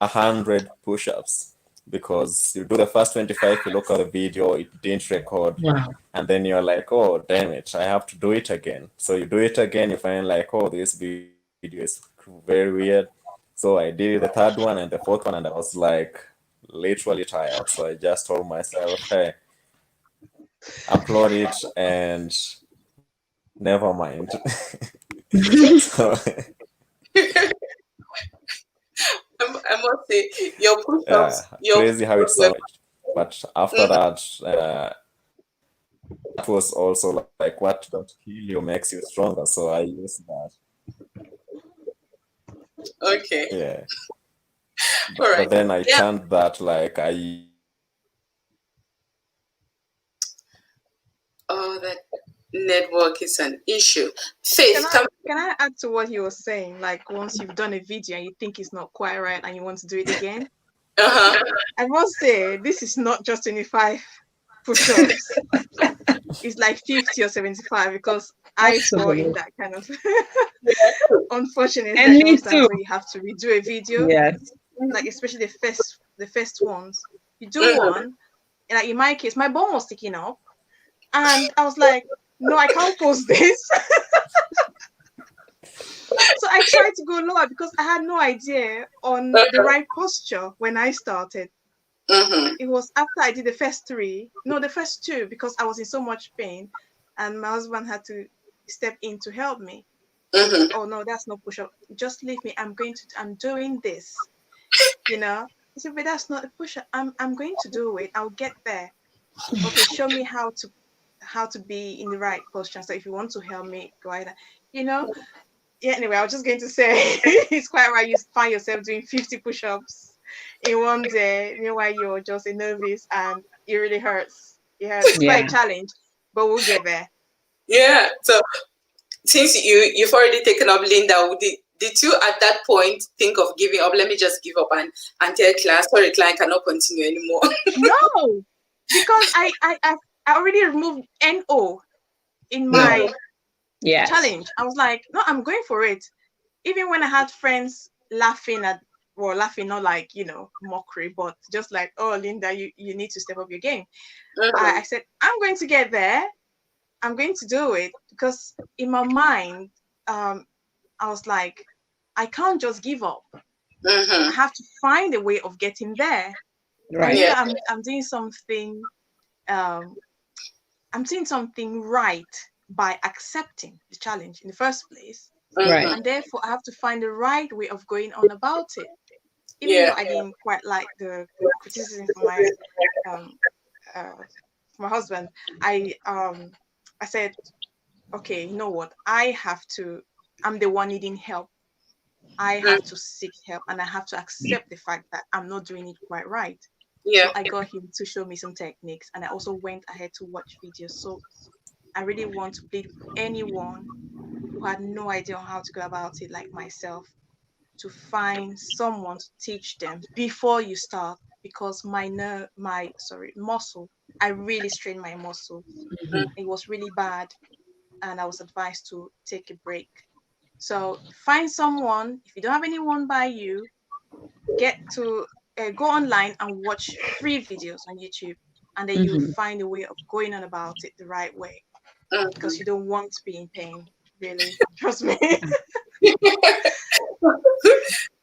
100 push-ups because you do the first 25, you look at the video, it didn't record. Wow. And then you're like, oh, damn it, I have to do it again. So you do it again, you find like, oh, this video is very weird. So I did the third one and the fourth one, and I was like literally tired. So I just told myself, hey, upload it and never mind. So I must say, your push-ups, crazy how it your sounded. But after that, that was also like what don't kill you makes you stronger. So I used that. okay. Yeah. All right. But then I Yeah. turned that like I Oh, that network is an issue. Faith, Can I add to what he was saying? Like, once you've done a video and you think it's not quite right and you want to do it again, I must say this is not just 25 push-ups. It's like 50 or 75 because I fall in that kind of unfortunate And me circumstance too. where you have to redo a video. Yes. Like, especially the first ones. You do one, and like in my case, my bum was sticking up, and I was like, no, I can't post this. So I tried to go lower because I had no idea on the right posture when I started. It was after I did the first two, because I was in so much pain, and my husband had to step in to help me. Oh no, that's no push-up. Just leave me. I'm doing this. You know. I said, but that's not a push-up. I'm going to do it. I'll get there. Okay, show me how to be in the right posture. So if you want to help me, go ahead. You know. Yeah. Anyway, I was just going to say it's quite right. You find yourself doing 50 push-ups in one day, meanwhile you're just a novice, and it really hurts. It's quite a challenge, but we'll get there. Yeah. So since you've already taken up Linda, did you at that point think of giving up? Let me just give up and tell class, sorry, client cannot continue anymore. No, because I already removed NO in my challenge. I was like, no, I'm going for it. Even when I had friends laughing, not like, mockery, but just like, oh, Linda, you need to step up your game. I said, I'm going to get there. I'm going to do it, because in my mind, I was like, I can't just give up. I have to find a way of getting there. Right. I'm doing something. I'm doing something right by accepting the challenge in the first place. Right. And therefore, I have to find the right way of going on about it. Even though I didn't quite like the criticism from my husband, I said, okay, you know what? I'm the one needing help. I have to seek help, and I have to accept the fact that I'm not doing it quite right. So I got him to show me some techniques, and I also went ahead to watch videos. So I really want to plead with anyone who had no idea on how to go about it, like myself, to find someone to teach them before you start, because my muscle, I really strained my muscle. It was really bad, and I was advised to take a break. So find someone. If you don't have anyone by you, get to go online and watch free videos on YouTube, and then you'll find a way of going on about it the right way, because you don't want to be in pain, really. Trust me.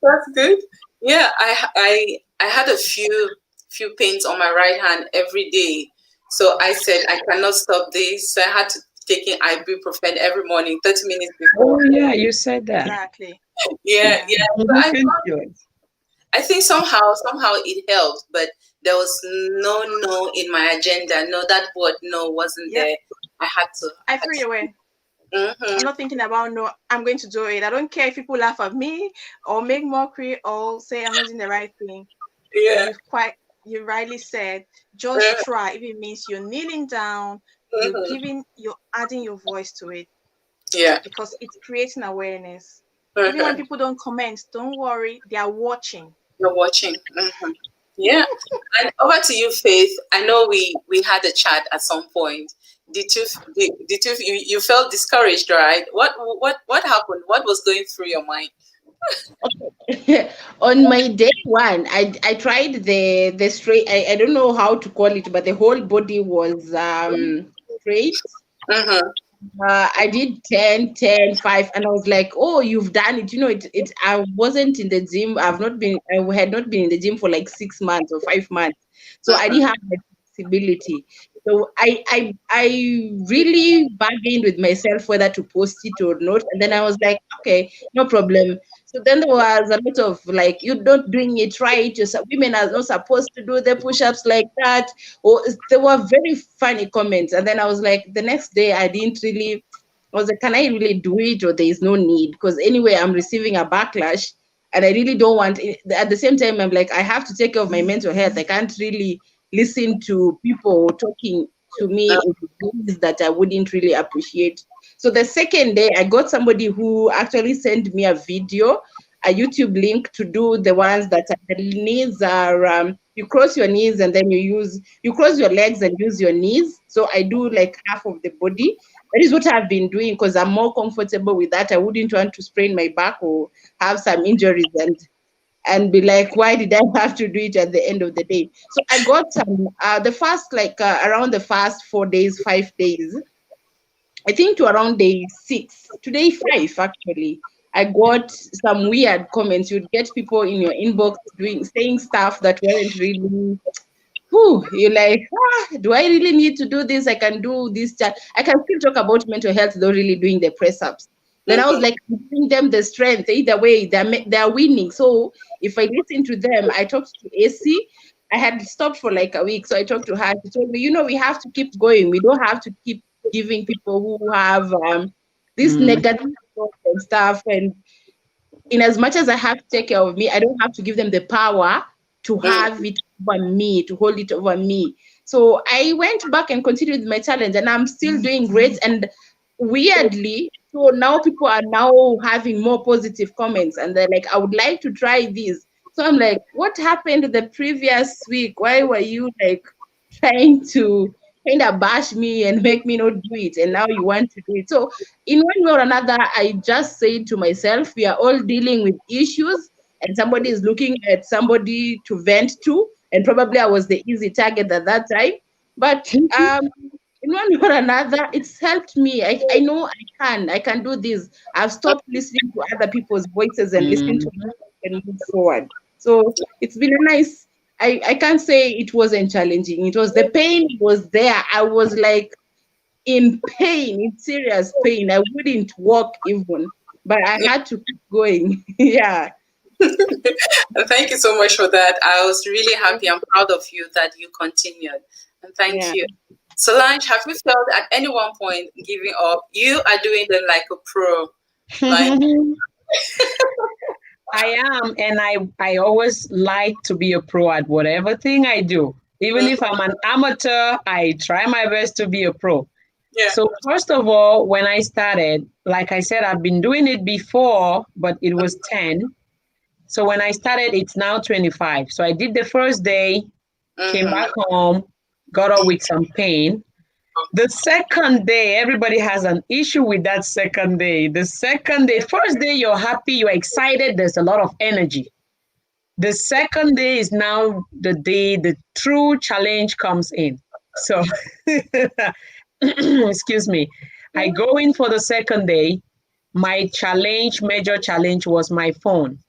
That's good. Yeah, I had a few pains on my right hand every day. So I said, I cannot stop this. So I had to taking ibuprofen every morning, 30 minutes before. Oh yeah, you said that. Exactly. Yeah. So I think somehow it helped, but there was no in my agenda. No, that word no wasn't there. I had to. I threw it away. I'm not thinking about no. I'm going to do it. I don't care if people laugh at me or make mockery or say I'm not doing the right thing. Yeah. You rightly said, just try. If it means you're kneeling down, you're adding your voice to it. Yeah. Because it's creating awareness. Even when people don't comment, don't worry, they are watching. You're watching. Yeah. And over to you, Faith. I know we had a chat at some point. Did you felt discouraged, right? What happened? What was going through your mind? On my day one, I tried the straight. I don't know how to call it, but the whole body was straight. I did 10, 5, and I was like, "Oh, you've done it!" It. I wasn't in the gym. I had not been in the gym for like 6 months or 5 months, so I didn't have the flexibility. So I really bargained with myself whether to post it or not, and then I was like, "Okay, no problem." So then there was a lot of like, "You're not doing it right. Women are not supposed to do the push-ups like that." Or there were very funny comments. And then I was like, the next day I was like, can I really do it, or there is no need? Because anyway, I'm receiving a backlash, and I really don't want it. At the same time, I'm like, I have to take care of my mental health. I can't really listen to people talking to me in ways that I wouldn't really appreciate. So the second day, I got somebody who actually sent me a video, a YouTube link to do the ones that the knees are, you cross your knees and then you cross your legs and use your knees. So I do like half of the body. That is what I've been doing because I'm more comfortable with that. I wouldn't want to sprain my back or have some injuries and be like, why did I have to do it at the end of the day? So I got some, the first, around the first 4 days, 5 days, I think to around day 6, today 5 actually, I got some weird comments. You'd get people in your inbox saying stuff that weren't really, you're like, do I really need to do this? I can do this. I can still talk about mental health, though really doing the press ups. Then I was like, giving them the strength. Either way, they're winning. So if I listen to them, I talked to AC. I had stopped for like a week. So I talked to her. She told me, we have to keep going. We don't have to keep giving people who have this negative thoughts and stuff. And in as much as I have to take care of me, I don't have to give them the power to have it over me, to hold it over me. So I went back and continued with my challenge, and I'm still doing great. And weirdly, so now people are now having more positive comments, and they're like, I would like to try this. So I'm like, what happened the previous week? Why were you like trying to kind of bash me and make me not do it, and now you want to do it? So in one way or another, I just said to myself, we are all dealing with issues, and somebody is looking at somebody to vent to, and probably I was the easy target at that time. But in one way or another, it's helped me. I know I can do this. I've stopped listening to other people's voices and listening to myself and move forward. So it's been a nice, I can't say it wasn't challenging. It was, the pain was there. I was like in pain, in serious pain. I wouldn't walk even, but I had to keep going. Yeah. Thank you so much for that. I was really happy and proud of you that you continued. And thank you. Solange, have you felt at any one point giving up? You are doing them like a pro. Like I am, and I always like to be a pro at whatever thing I do. Even if I'm an amateur, I try my best to be a pro. Yeah. So first of all, when I started, like I said, I've been doing it before, but it was 10. So when I started, it's now 25. So I did the first day, came back home, got up with some pain. The second day, everybody has an issue with that second day. The second day, first day, you're happy, you're excited, there's a lot of energy. The second day is now the day the true challenge comes in. So, excuse me, I go in for the second day. My challenge, major challenge was my phone.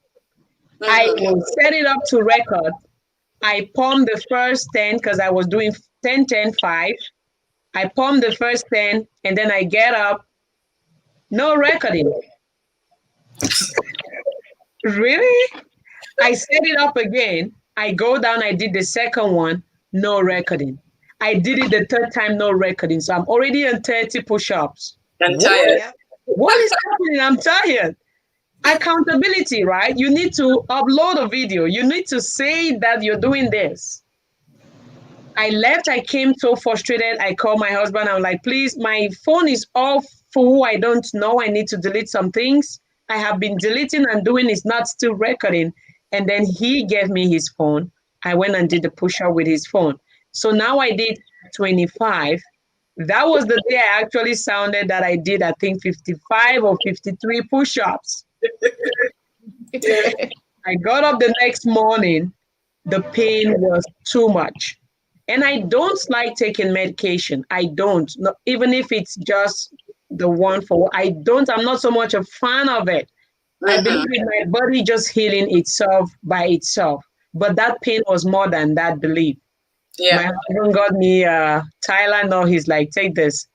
I will set it up to record. I pumped the first 10 because I was doing 10, 10, 5. I pumped the first 10 and then I get up, no recording. Really? I set it up again. I go down, I did the second one, no recording. I did it the third time, no recording. So I'm already on 30 push-ups. I'm tired. What is happening? I'm tired. Accountability, right? You need to upload a video. You need to say that you're doing this. I left. I came so frustrated. I called my husband. I'm like, please, my phone is all full. I don't know. I need to delete some things. I have been deleting and doing, it's not still recording. And then he gave me his phone. I went and did the push-up with his phone. So now I did 25. That was the day I actually sounded that I did, I think, 55 or 53 push-ups. I got up the next morning. The pain was too much. And I don't like taking medication. I don't, even if it's just the one for, I'm not so much a fan of it. I believe in my body just healing itself by itself. But that pain was more than that belief. Yeah. My husband got me Tylenol. He's like, take this.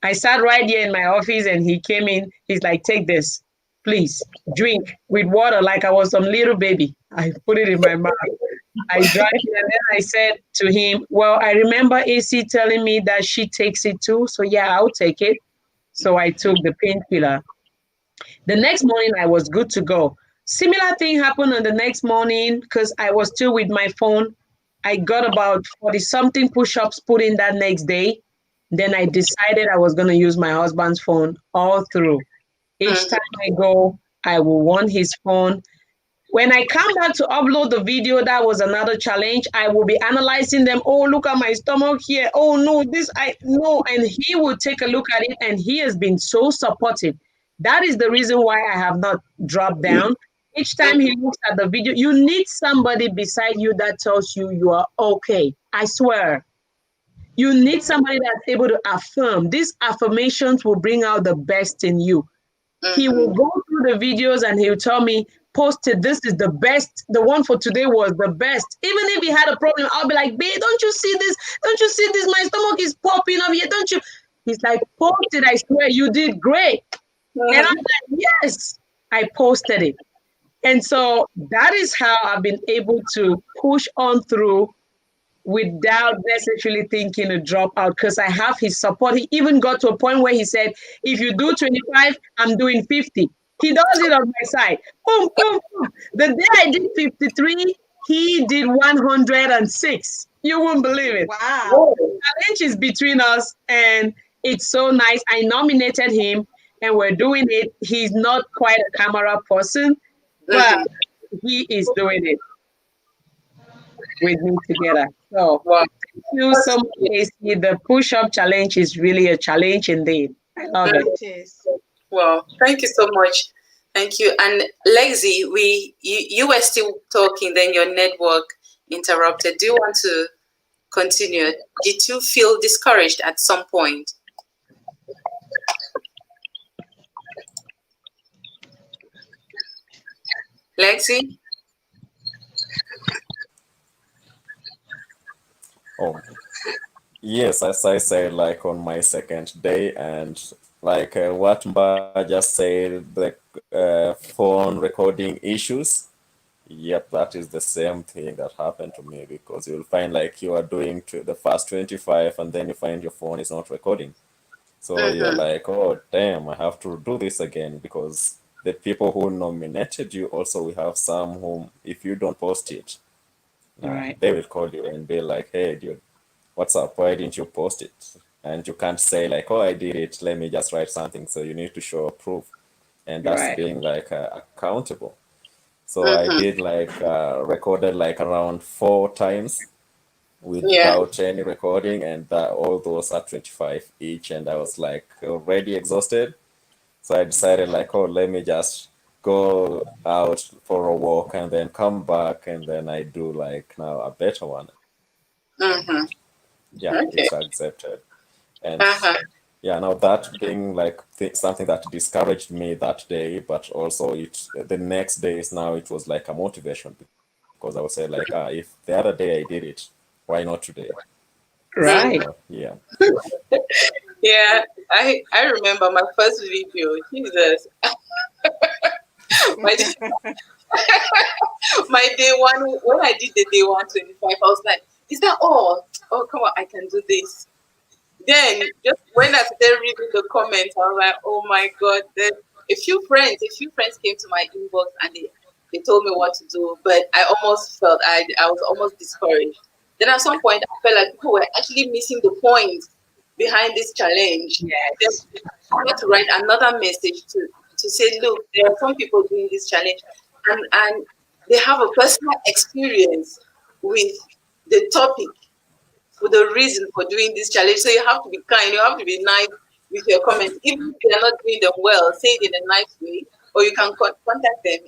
I sat right here in my office and he came in. He's like, take this, please drink with water like I was some little baby. I put it in my mouth. I drank it and then I said to him, well, I remember AC telling me that she takes it too. So yeah, I'll take it. So I took the painkiller. The next morning I was good to go. Similar thing happened on the next morning because I was still with my phone. I got about 40 something push-ups put in that next day. Then I decided I was going to use my husband's phone all through. Each time I go, I will want his phone. When I come back to upload the video, that was another challenge. I will be analyzing them. Oh, look at my stomach here. Oh, no, this, I no. And he will take a look at it, and he has been so supportive. That is the reason why I have not dropped down. Each time he looks at the video, you need somebody beside you that tells you you are okay. I swear. You need somebody that's able to affirm. These affirmations will bring out the best in you. He will go through the videos and he'll tell me, post it, this is the best. The one for today was the best. Even if he had a problem, I'll be like, babe, don't you see this? Don't you see this? My stomach is popping up here. Don't you? He's like, post it. I swear you did great. And I'm like, yes, I posted it. And so that is how I've been able to push on through without necessarily thinking to drop out, because I have his support. He even got to a point where he said, if you do 25, I'm doing 50. He does it on my side. Boom, boom, boom. The day I did 53, he did 106. You won't believe it. Wow. The challenge is between us, and it's so nice. I nominated him, and we're doing it. He's not quite a camera person, but he is doing it with me together. So thank you so much, AC. The push-up challenge is really a challenge indeed. I love it. It is. Well, thank you so much. Thank you. And Lexi, you were still talking, then your network interrupted. Do you want to continue? Did you feel discouraged at some point? Lexi? Oh, yes, as I said, like on my second day, and like what Mba just said, the phone recording issues. Yep, that is the same thing that happened to me, because you'll find like you are doing the first 25 and then you find your phone is not recording. So you're like, oh, damn, I have to do this again, because the people who nominated you also, we have some whom, if you don't post it, Right. they will call you and be like, hey, dude, what's up? Why didn't you post it? And you can't say like, oh, I did it. Let me just write something. So you need to show proof. And that's Right. being like accountable. So I did like recorded like around 4 times without any recording, and all those are 25 each. And I was like already exhausted. So I decided like, oh, let me just go out for a walk and then come back, and then I do like now a better one. Yeah, it's accepted. And yeah, now that being like something that discouraged me that day, but also the next days now it was like a motivation, because I would say like, if the other day I did it, why not today? Right. So, yeah. Yeah, I remember my first video. Jesus. my, my day one, when I did the day 125, I was like, is that all? Oh, come on, I can do this. Then just when I started reading the comments, I was like, oh my God. Then a few friends came to my inbox and they told me what to do, but I almost felt I was almost discouraged. Then at some point I felt like people were actually missing the point behind this challenge. Yes. Then I had to write another message to say, look, there are some people doing this challenge and they have a personal experience with the topic, for the reason for doing this challenge. So you have to be kind, you have to be nice with your comments. Even if you're not doing them well, say it in a nice way, or you can contact them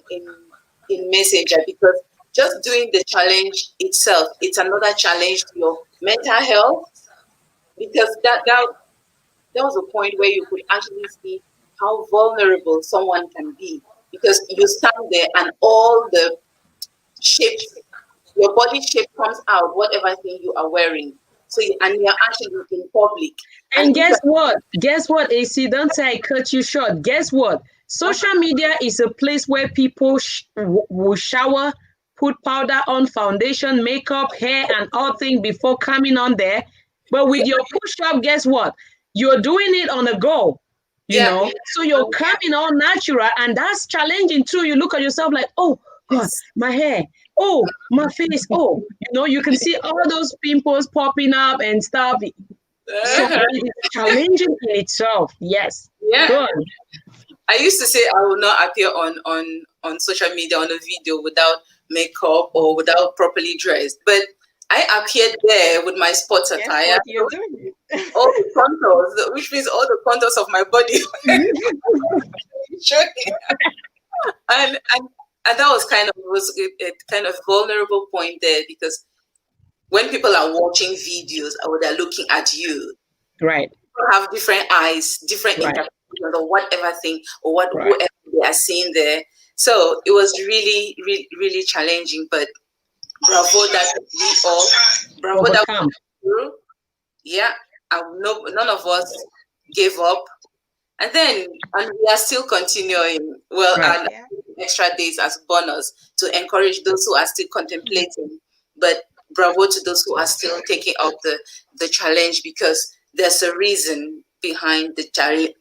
in Messenger, because just doing the challenge itself, it's another challenge to your mental health, because that was a point where you could actually see how vulnerable someone can be, because you stand there and all the shapes, your body shape comes out, whatever thing you are wearing. So and you're actually in public. And guess what? Guess what, AC? Don't say I cut you short. Guess what? Social media is a place where people will shower, put powder on, foundation, makeup, hair, and all things before coming on there. But with your push-up, guess what? You're doing it on the go. You know, so you're coming all natural, and that's challenging too. You look at yourself like, oh God, my hair, oh my face, oh, you know, you can see all those pimples popping up and stuff. So it is challenging in itself. Yes. Yeah. Good. I used to say I will not appear on social media on a video without makeup or without properly dressed. But I appeared there with my sports Guess attire, what you're doing? all the contours, which means all the contours of my body showing. And that was a kind of vulnerable point there, because when people are watching videos or they're looking at you, Right. people have different eyes, different Right. interpretations of whatever thing or Right. whoever they are seeing there. So it was really, really, really challenging. But bravo bravo that we Overcome. went through. Yeah, and none of us gave up. And we are still continuing. Well, Right. and Yeah. extra days as bonus to encourage those who are still contemplating. But bravo to those who are still taking up the challenge, because there's a reason behind this challenge.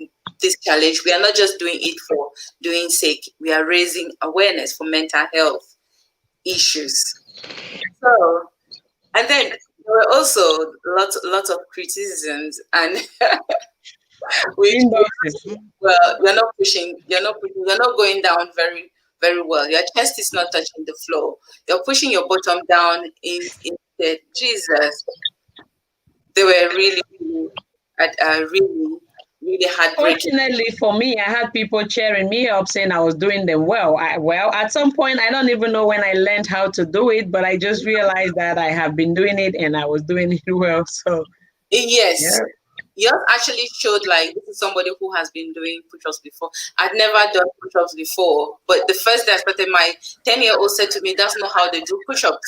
We are not just doing it for doing sake. We are raising awareness for mental health issues. So, and then there were also lots of criticisms, and which, Inboxes. well, you're not going down very, very well. Your chest is not touching the floor. You're pushing your bottom down instead. Jesus, they were really, really, really heartbreaking. Fortunately for me, I had people cheering me up saying I was doing them well. Well, at some point, I don't even know when I learned how to do it, but I just realized that I have been doing it and I was doing it well. So, Yes. yeah. Yours actually showed like this is somebody who has been doing push-ups before. I'd never done push-ups before, but the first day I started, my 10-year-old said to me, "That's not how they do push-ups."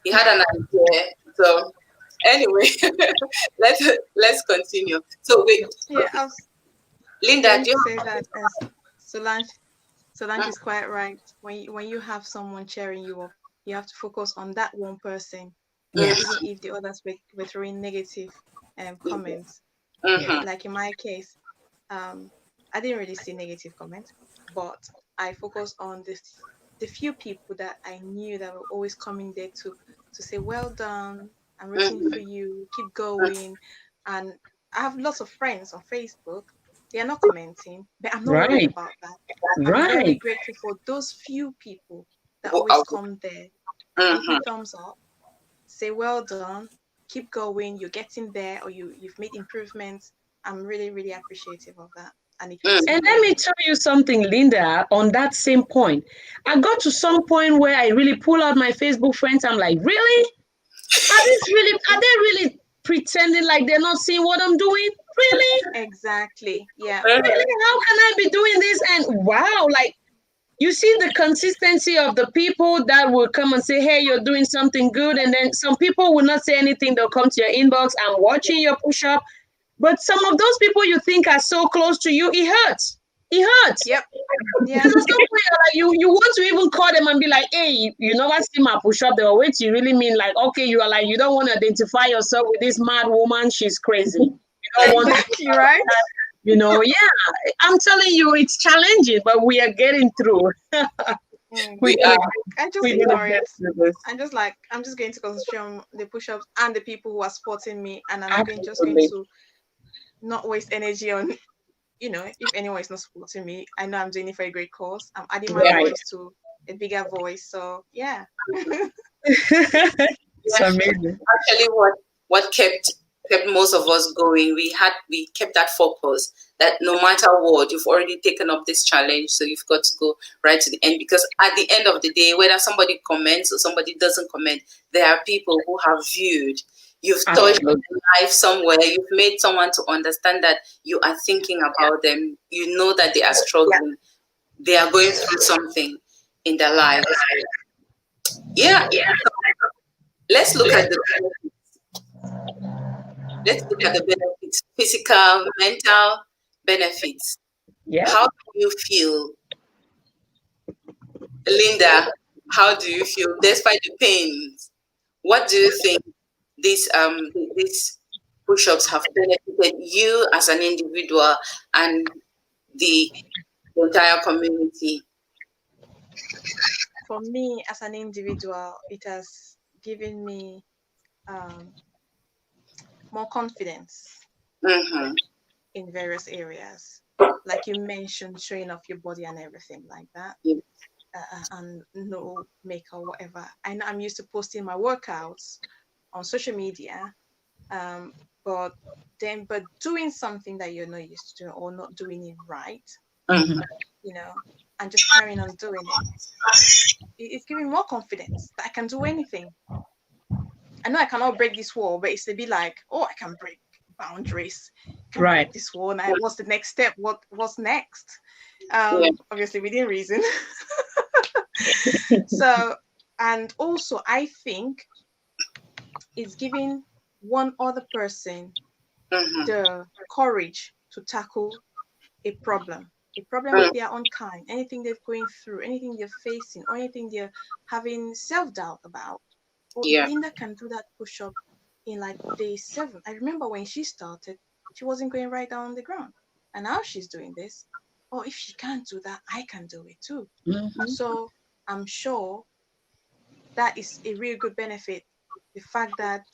He had an idea. So anyway, let's continue. So wait, Yeah, I was Linda, going do to you say that as Solange is quite right. When you have someone cheering you up, you have to focus on that one person, Yes. even if the others were throwing negative comments. Mhm. Like in my case, I didn't really see negative comments, but I focused on the few people that I knew that were always coming there to say, "Well done, I'm rooting for you, keep going." And I have lots of friends on Facebook. They are not commenting, but I'm not worried Right. about that. I'm very Right. grateful for those few people that Who always are- come there, give me Mhm. thumbs up, say, "Well done, keep going, you're getting there, or you've made improvements." I'm really, really appreciative of that, and it keeps me And let going. me tell you something, Linda, on that same point. I got to some point where I really pull out my Facebook friends. I'm like, really? Are they really pretending like they're not seeing what I'm doing? Really? Exactly. Yeah. Really? How can I be doing this? And wow, like you see the consistency of the people that will come and say, hey, you're doing something good. And then some people will not say anything. They'll come to your inbox. I'm watching your push up. But some of those people you think are so close to you, it hurts. It hurts. Yep. Yeah. Because at some point, you want to even call them and be like, hey, you never see my push up. They were wait, you really mean like, okay, you are like, you don't want to identify yourself with this mad woman. She's crazy. You don't want to, Exactly right. yeah. I'm telling you, it's challenging, but we are getting through. We We're are. I just gonna ignore get it. through this. I'm just going to concentrate on the push-ups and the people who are supporting me, and I'm just going Absolutely. to not waste energy on, if anyone is not supporting me, I know I'm doing it for a great cause. I'm adding my Right. voice to a bigger voice. So yeah. It's amazing. Actually what kept most of us going. We kept that focus that no matter what, you've already taken up this challenge, so you've got to go right to the end, because at the end of the day, whether somebody comments or somebody doesn't comment, there are people who have viewed. You've touched Absolutely. life somewhere. You've made someone to understand that you are thinking about them. You know that they are struggling. They are going through something in their lives. Yeah. Let's look at the benefits, physical, mental benefits. Yeah. How do you feel, Linda? How do you feel despite the pains? What do you think these push-ups have benefited you as an individual and the entire community? For me as an individual, it has given me more confidence. Mm-hmm. in various areas. Like you mentioned, showing off your body and everything like that. Yeah. And no makeup or whatever. I'm used to posting my workouts on social media, but doing something that you're not used to or not doing it right, Mm-hmm. you know, and just carrying on doing it's giving more confidence that I can do anything. I know I cannot break this wall, but it's to be like, oh, I can break boundaries. I can Right. break this wall. Now, what's the next step? What's next? Yeah. Obviously within reason. So, and also I think it's giving one other person Mm-hmm. the courage to tackle a problem Mm. of their own kind, anything they're going through, anything they're facing, or anything they're having self-doubt about. Or if Yeah. Linda can do that push-up in like day 7. I remember when she started, she wasn't going right down on the ground. And now she's doing this. Or if she can't do that, I can do it too. Mhm. So I'm sure that is a real good benefit. The fact that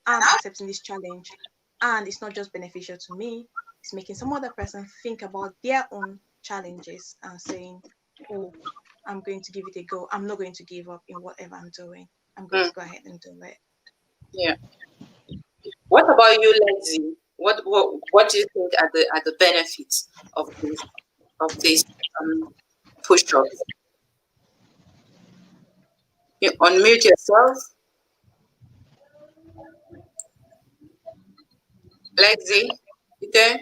I'm accepting this challenge and it's not just beneficial to me, it's making some other person think about their own challenges and saying, oh, I'm going to give it a go. I'm not going to give up in whatever I'm doing. I'm going to go ahead and do it. Yeah. What about you, Lexi? What do you think are the benefits of this push-ups? You unmute yourself, Lexi. You there?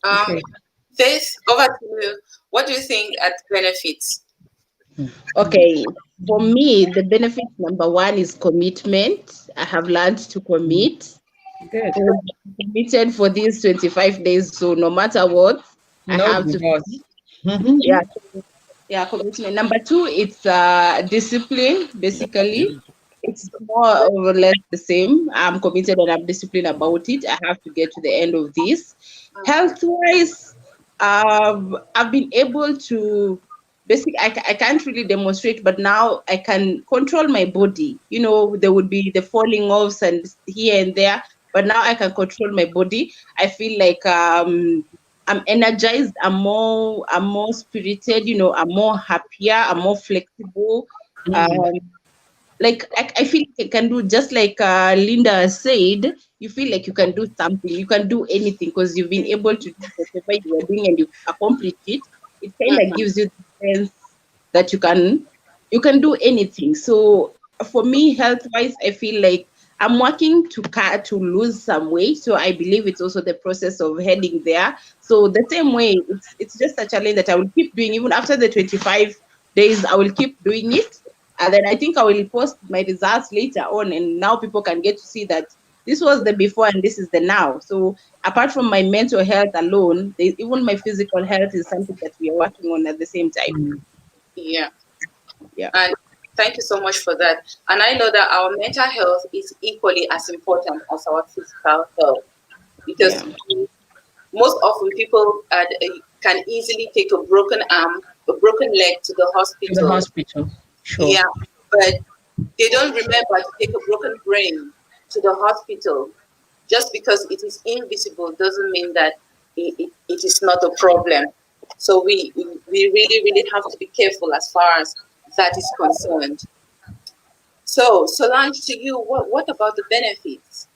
Okay. Faith, over to you. What do you think are the benefits? Okay, for me, the benefit number one is commitment. I have learned to commit. Good. So I'm committed for these 25 days. So no matter what, I No have to. divorce. Mhm. Yeah, yeah, commitment. Number two, it's discipline. Basically, it's more or less the same. I'm committed and I'm disciplined about it. I have to get to the end of this. Health-wise, I've been able to basically I can't really demonstrate, but now I can control my body. You know, there would be the falling offs and here and there, but now I can control my body. I feel like I'm energized, I'm more spirited, you know, I'm more happier, I'm more flexible. Mm. Um, like I feel like I can do just like Linda said, you feel like you can do something, you can do anything because you've been able to do whatever you are doing and you've accomplished it. It kind of gives you the sense that you can do anything. So for me, health wise, I feel like I'm working to lose some weight. So I believe it's also the process of heading there. So the same way, it's just a challenge that I will keep doing even after the 25 days. I will keep doing it, and then I think I will post my results later on, and now people can get to see that this was the before and this is the now. So apart from my mental health alone, even my physical health is something that we are working on at the same time. Mm. Yeah. Yeah. And thank you so much for that. And I know that our mental health is equally as important as our physical health, because most often people can easily take a broken arm, a broken leg to the To the hospital. hospital. Sure. Yeah, but they don't remember to take a broken brain to the hospital. Just because it is invisible doesn't mean that it is not a problem. So we really, really have to be careful as far as that is concerned. So Solange, to you, what about the benefits?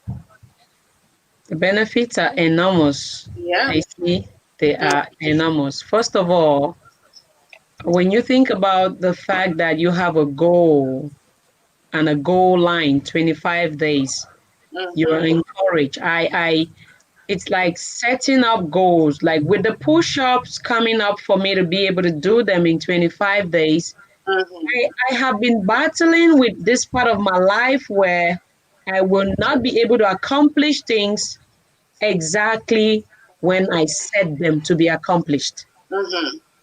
The benefits are enormous. Yeah. I see they are enormous. First of all, when you think about the fact that you have a goal and a goal line, 25 days, you are encouraged. It's like setting up goals. Like with the push-ups coming up for me to be able to do them in 25 days, I have been battling with this part of my life where I will not be able to accomplish things exactly when I set them to be accomplished.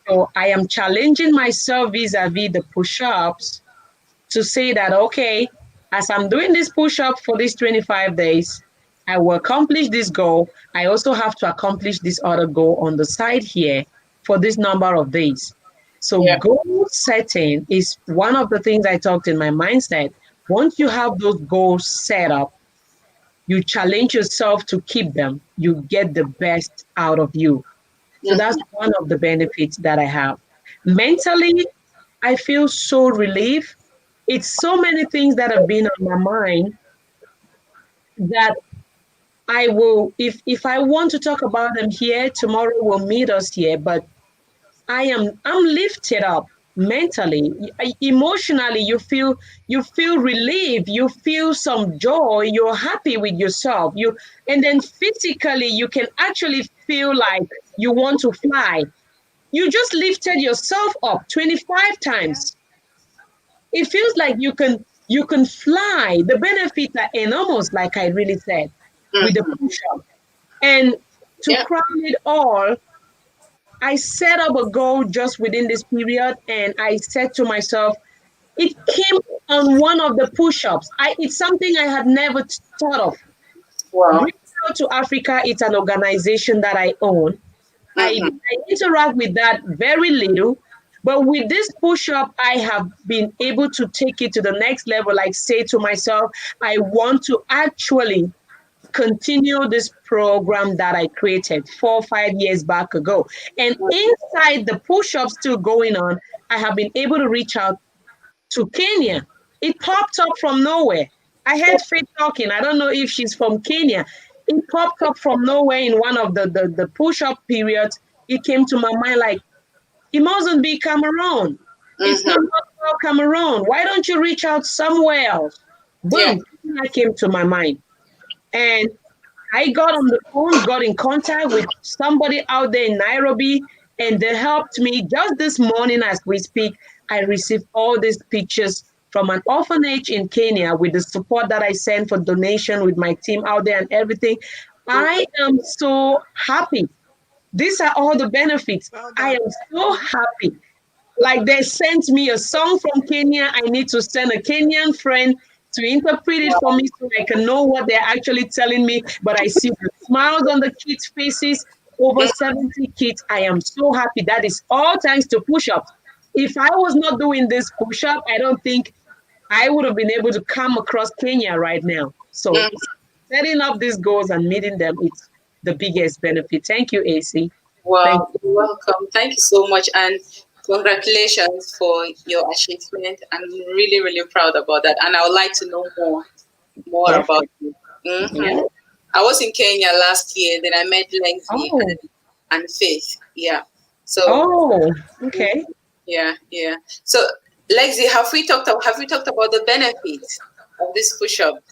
So I am challenging myself vis-a-vis the push-ups to say that, okay, as I'm doing this push-up for these 25 days, I will accomplish this goal. I also have to accomplish this other goal on the side here for this number of days. So Yeah. goal setting is one of the things I talked in my mindset. Once you have those goals set up, you challenge yourself to keep them, you get the best out of you. So that's one of the benefits that I have. Mentally, I feel so relieved. It's so many things that have been on my mind that I will, if I want to talk about them here, tomorrow we'll meet us here. But I'm lifted up mentally, emotionally. You feel relieved. You feel some joy. You're happy with yourself. And then physically, you can actually feel like you want to fly. You just lifted yourself up 25 Yeah. times. It feels like you can fly. The benefits are enormous, like I really said, with the push up. And to Yeah. crown it all, I set up a goal just within this period, and I said to myself, it came on one of the push-ups. It's something I had never thought of. Wow. Reach Out to Africa, it's an organization that I own. I interact with that very little, but with this push-up, I have been able to take it to the next level. Like say to myself, I want to actually continue this program that I created 4 or 5 years back ago. And inside the push-ups still going on, I have been able to reach out to Kenya. It popped up from nowhere. I heard Faith talking. I don't know if she's from Kenya. It popped up from nowhere in one of the push-up periods. It came to my mind like, it mustn't be Cameroon. It's not about Cameroon. Why don't you reach out somewhere else? Yeah. Boom, that came to my mind. And I got on the phone, got in contact with somebody out there in Nairobi, and they helped me. Just this morning, as we speak, I received all these pictures from an orphanage in Kenya with the support that I sent for donation with my team out there and everything. I am so happy. These are all the benefits. Well I done. am so happy. Like they sent me a song from Kenya. I need to send a Kenyan friend to interpret it for me so I can know what they're actually telling me. But I see the smiles on the kids' faces, over 70 kids. I am so happy. That is all thanks to push-ups. If I was not doing this push-up, I don't think I would have been able to come across Kenya right now. So setting up these goals and meeting them, it's the biggest benefit. Thank you, AC. Thank Wow, you're welcome. Thank you so much, and congratulations for your achievement. I'm really, really proud about that, and I would like to know more you. about you. Yeah. I was in Kenya last year. Then I met Lengzi Oh. and Faith. Yeah. So Oh, okay. yeah. So Lexi, have we talked about the benefits of this push-up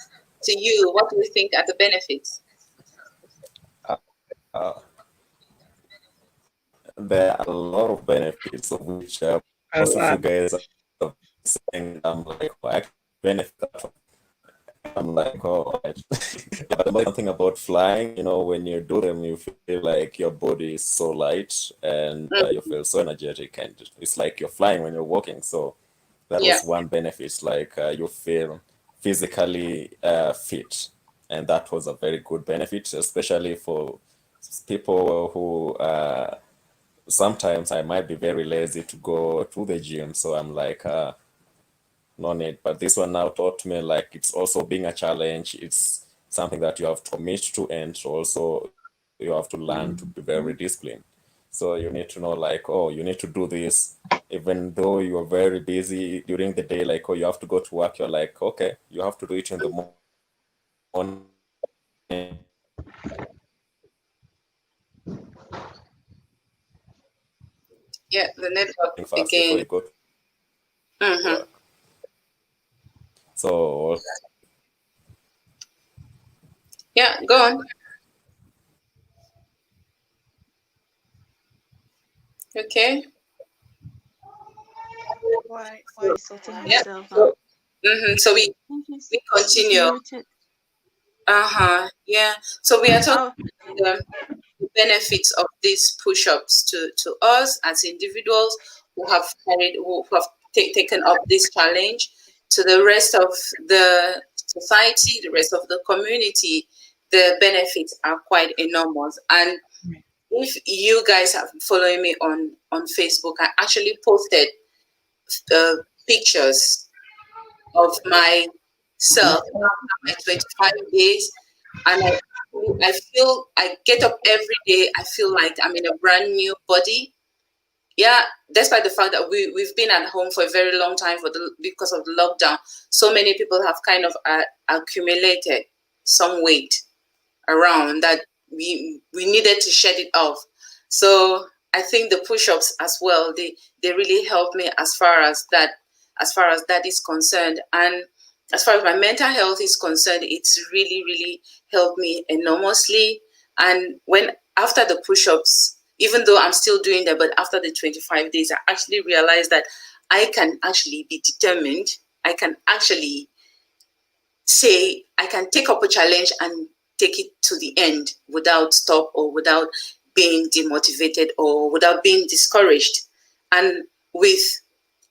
to you? What do you think are the benefits? There are a lot of benefits of which most of you guys are saying. I'm like, oh, I benefit. I'm like, oh, but the thing about flying, when you do them, you feel like your body is so light and you feel so energetic, and it's like you're flying when you're walking. So that was one benefit, like you feel physically fit, and that was a very good benefit, especially for people who sometimes I might be very lazy to go to the gym, so I'm like, no need. But this one now taught me like it's also being a challenge. It's something that you have to commit to, and also you have to learn to be very disciplined. So you need to know like, oh, you need to do this, even though you're very busy during the day. Like, oh, you have to go to work. You're like, okay, you have to do it in the morning. Yeah, the network Fast again. before you go to work. So yeah, go on. Okay. Why sorting Yeah. yourself out? So we continue. Yeah. So we are talking about the benefits of these push-ups to us as individuals who have taken up this challenge, to the rest of the society, the rest of the community. The benefits are quite enormous. And if you guys have been following me on Facebook, I actually posted pictures of myself after my 25 days. and I get up every day. I feel like I'm in a brand new body. Yeah, despite the fact that we've been at home for a very long time because of the lockdown, so many people have kind of accumulated some weight around that we needed to shed it off. So I think the push-ups as well, they really help me as far as that is concerned. And as far as my mental health is concerned, it's really helped me enormously. And when after the push-ups, even though I'm still doing that, but after the 25 days, I actually realized that I can actually be determined. I can actually say I can take up a challenge and take it to the end without stop or without being demotivated or without being discouraged. And with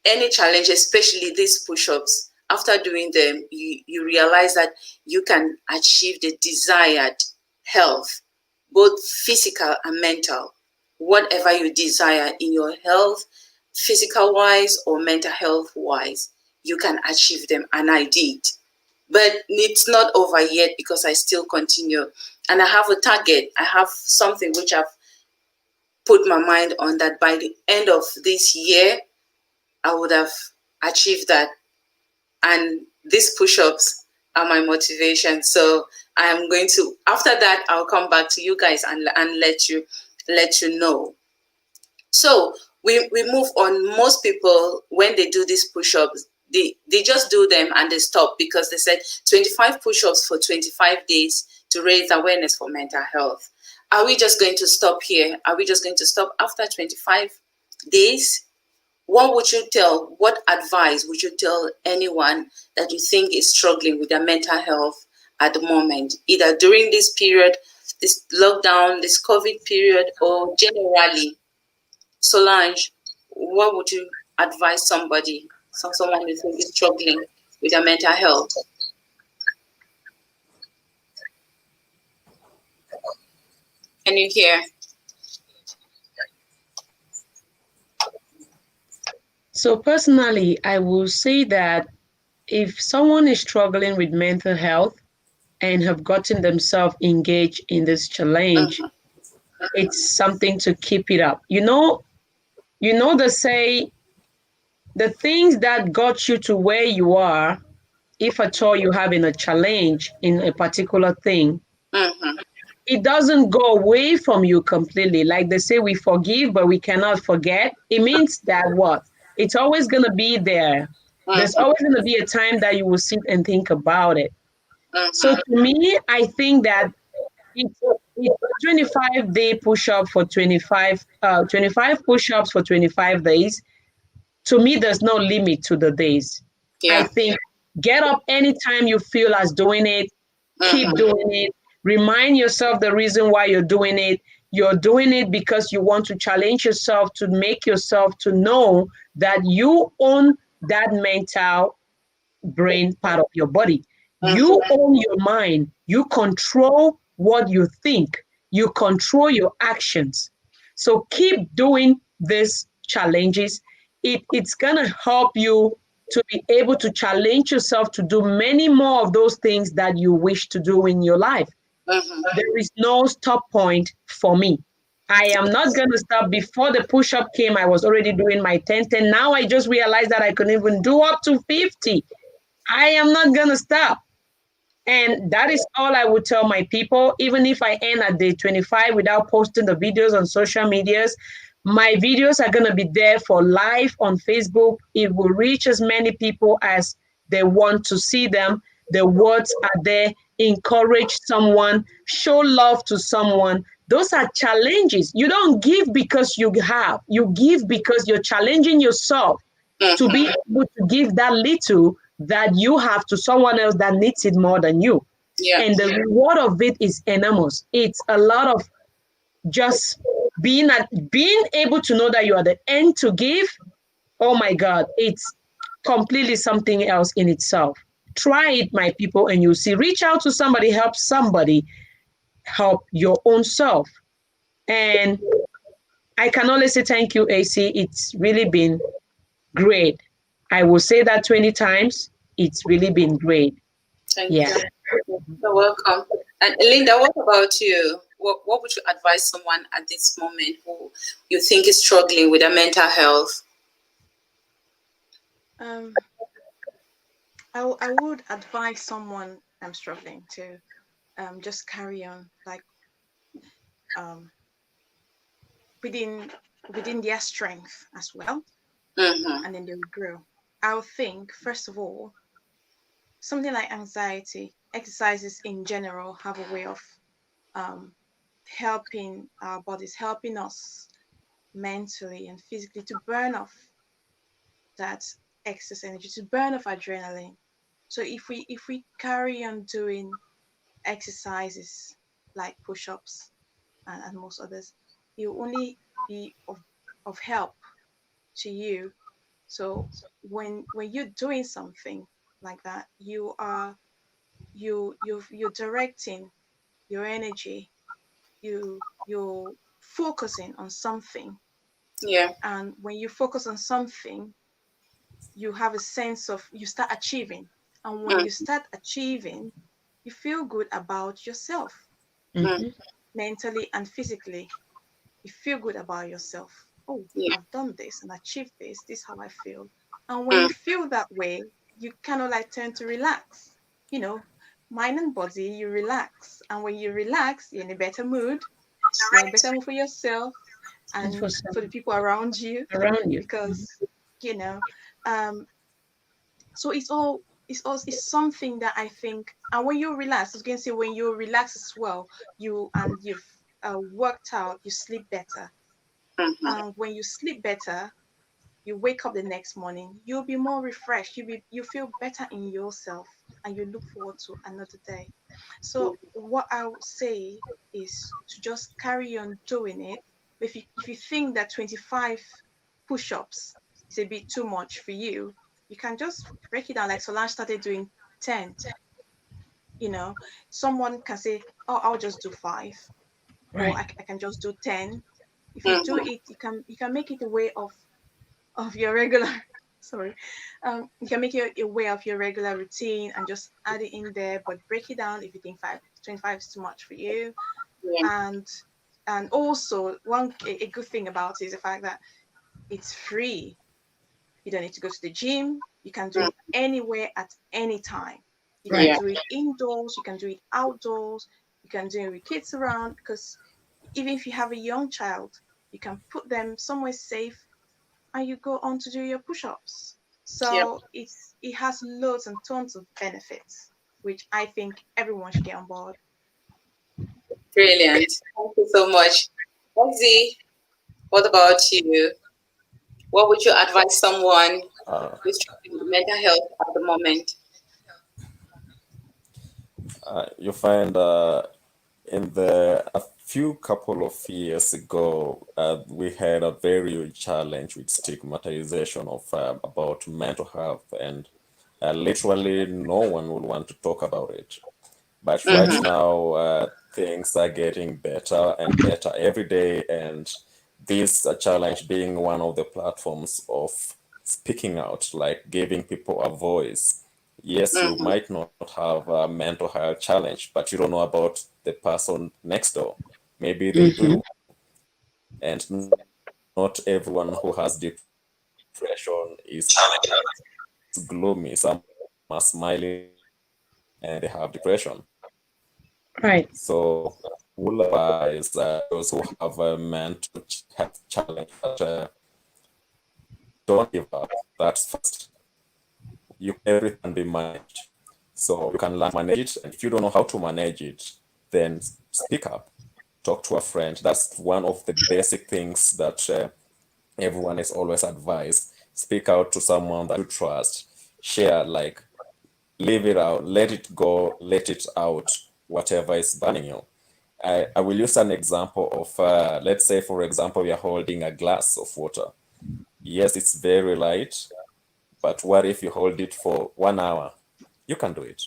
any challenge, especially these push-ups, after doing them, you realize that you can achieve the desired health, both physical and mental. Whatever you desire in your health, physical wise or mental health wise, you can achieve them, and I did. But it's not over yet because I still continue. And I have a target. I have something which I've put my mind on, that by the end of this year, I would have achieved that. And these push-ups are my motivation. So I'm going to, after that, I'll come back to you guys and let you know. So we move on. Most people, when they do these push-ups, they just do them and they stop because they said 25 push-ups for 25 days to raise awareness for mental health. Are we just going to stop here? Are we just going to stop after 25 days? What advice would you tell anyone that you think is struggling with their mental health at the moment, either during this period, this lockdown, this COVID period, or generally? Solange, what would you advise someone who thinks is struggling with their mental health? Can you hear? So personally, I will say that if someone is struggling with mental health and have gotten themselves engaged in this challenge, it's something to keep it up. You know, they say the things that got you to where you are, if at all you're having a challenge in a particular thing, it doesn't go away from you completely. Like they say, we forgive, but we cannot forget. It means that what? It's always going to be there. There's always going to be a time that you will sit and think about it. So to me, I think that it's a 25-day push-up for 25 push-ups for 25 days. To me, there's no limit to the days. Yeah. I think get up anytime you feel as doing it. Keep doing it. Remind yourself the reason why you're doing it. You're doing it because you want to challenge yourself, to make yourself to know that you own that mental brain part of your body. You own your mind. You control what you think. You control your actions. So keep doing these challenges. It's going to help you to be able to challenge yourself to do many more of those things that you wish to do in your life. There is no stop point for me. I am not going to stop. Before the push-up came, I was already doing my 10. Now I just realized that I could even do up to 50. I am not going to stop. And that is all I would tell my people. Even if I end at day 25 without posting the videos on social medias, my videos are going to be there for live on Facebook. It will reach as many people as they want to see them. The words are there. Encourage someone, show love to someone. Those are challenges. You don't give because you have. You give because you're challenging yourself to be able to give that little that you have to someone else that needs it more than you. Yeah. And the reward of it is enormous. It's a lot of just being able to know that you are the end to give. Oh my God, it's completely something else in itself. Try it, my people, and you'll see. Reach out to somebody, help somebody, help your own self. And I can only say thank you, AC. It's really been great. I will say that 20 times. It's really been great. Thank you. You're welcome. And Linda, what about you? What would you advise someone at this moment who you think is struggling with their mental health? I would advise someone struggling to just carry on, like within their strength as well, and then they will grow. I would think, first of all, something like anxiety, exercises in general have a way of helping our bodies, helping us mentally and physically to burn off that excess energy, to burn off adrenaline. So if we carry on doing exercises like push-ups and most others, it will only be of help to you. So when you're doing something like that, you're directing your energy, you're focusing on something. Yeah. And when you focus on something, you have a sense of, you start achieving. And when you start achieving, you feel good about yourself, mentally and physically. You feel good about yourself. Oh, Yeah. I've done this and achieved this. This is how I feel. And when you feel that way, you kind of like tend to relax. You know, mind and body, you relax. And when you relax, you're in a better mood. You're in a better mood for yourself and for the people around you. Because, you know, so it's something that I think, and when you relax, I was going to say, when you relax as well, you've worked out, you sleep better. And when you sleep better, you wake up the next morning, you'll be more refreshed, you feel better in yourself, and you look forward to another day. So what I would say is to just carry on doing it. If you think that 25 push-ups is a bit too much for you, you can just break it down. Like Solange started doing 10. You know, someone can say, "Oh, I'll just do 5," or I can just do 10. If you do it, you can make it a way of your regular. Sorry, you can make it a way of your regular routine and just add it in there, but break it down if you think 25 is too much for you. Yeah. And also a good thing about it is the fact that it's free. You don't need to go to the gym. You can do it anywhere at any time. You can do it indoors, you can do it outdoors, you can do it with kids around, because even if you have a young child, you can put them somewhere safe and you go on to do your push-ups. So it has loads and tons of benefits, which I think everyone should get on board. Brilliant. Thank you so much. Ozzy, what about you? What would you advise someone who's struggling with mental health at the moment? You find in a few couple of years ago, we had a very huge challenge with stigmatization of about mental health, and literally no one would want to talk about it. But right now, things are getting better and better every day, and this challenge being one of the platforms of speaking out, like giving people a voice. Yes, you might not have a mental health challenge, but you don't know about the person next door. Maybe they do. And not everyone who has depression is gloomy. Some are smiling and they have depression. Right. So, we'll advise those who have a mental health challenge that don't give up. That's first. Everything can be managed. So you can learn to manage it. And if you don't know how to manage it, then speak up. Talk to a friend. That's one of the basic things that everyone is always advised. Speak out to someone that you trust. Share, like, leave it out, let it go, let it out, whatever is burning you. I will use an example of, let's say, for example, you're holding a glass of water. Yes, it's very light, but what if you hold it for 1 hour? You can do it.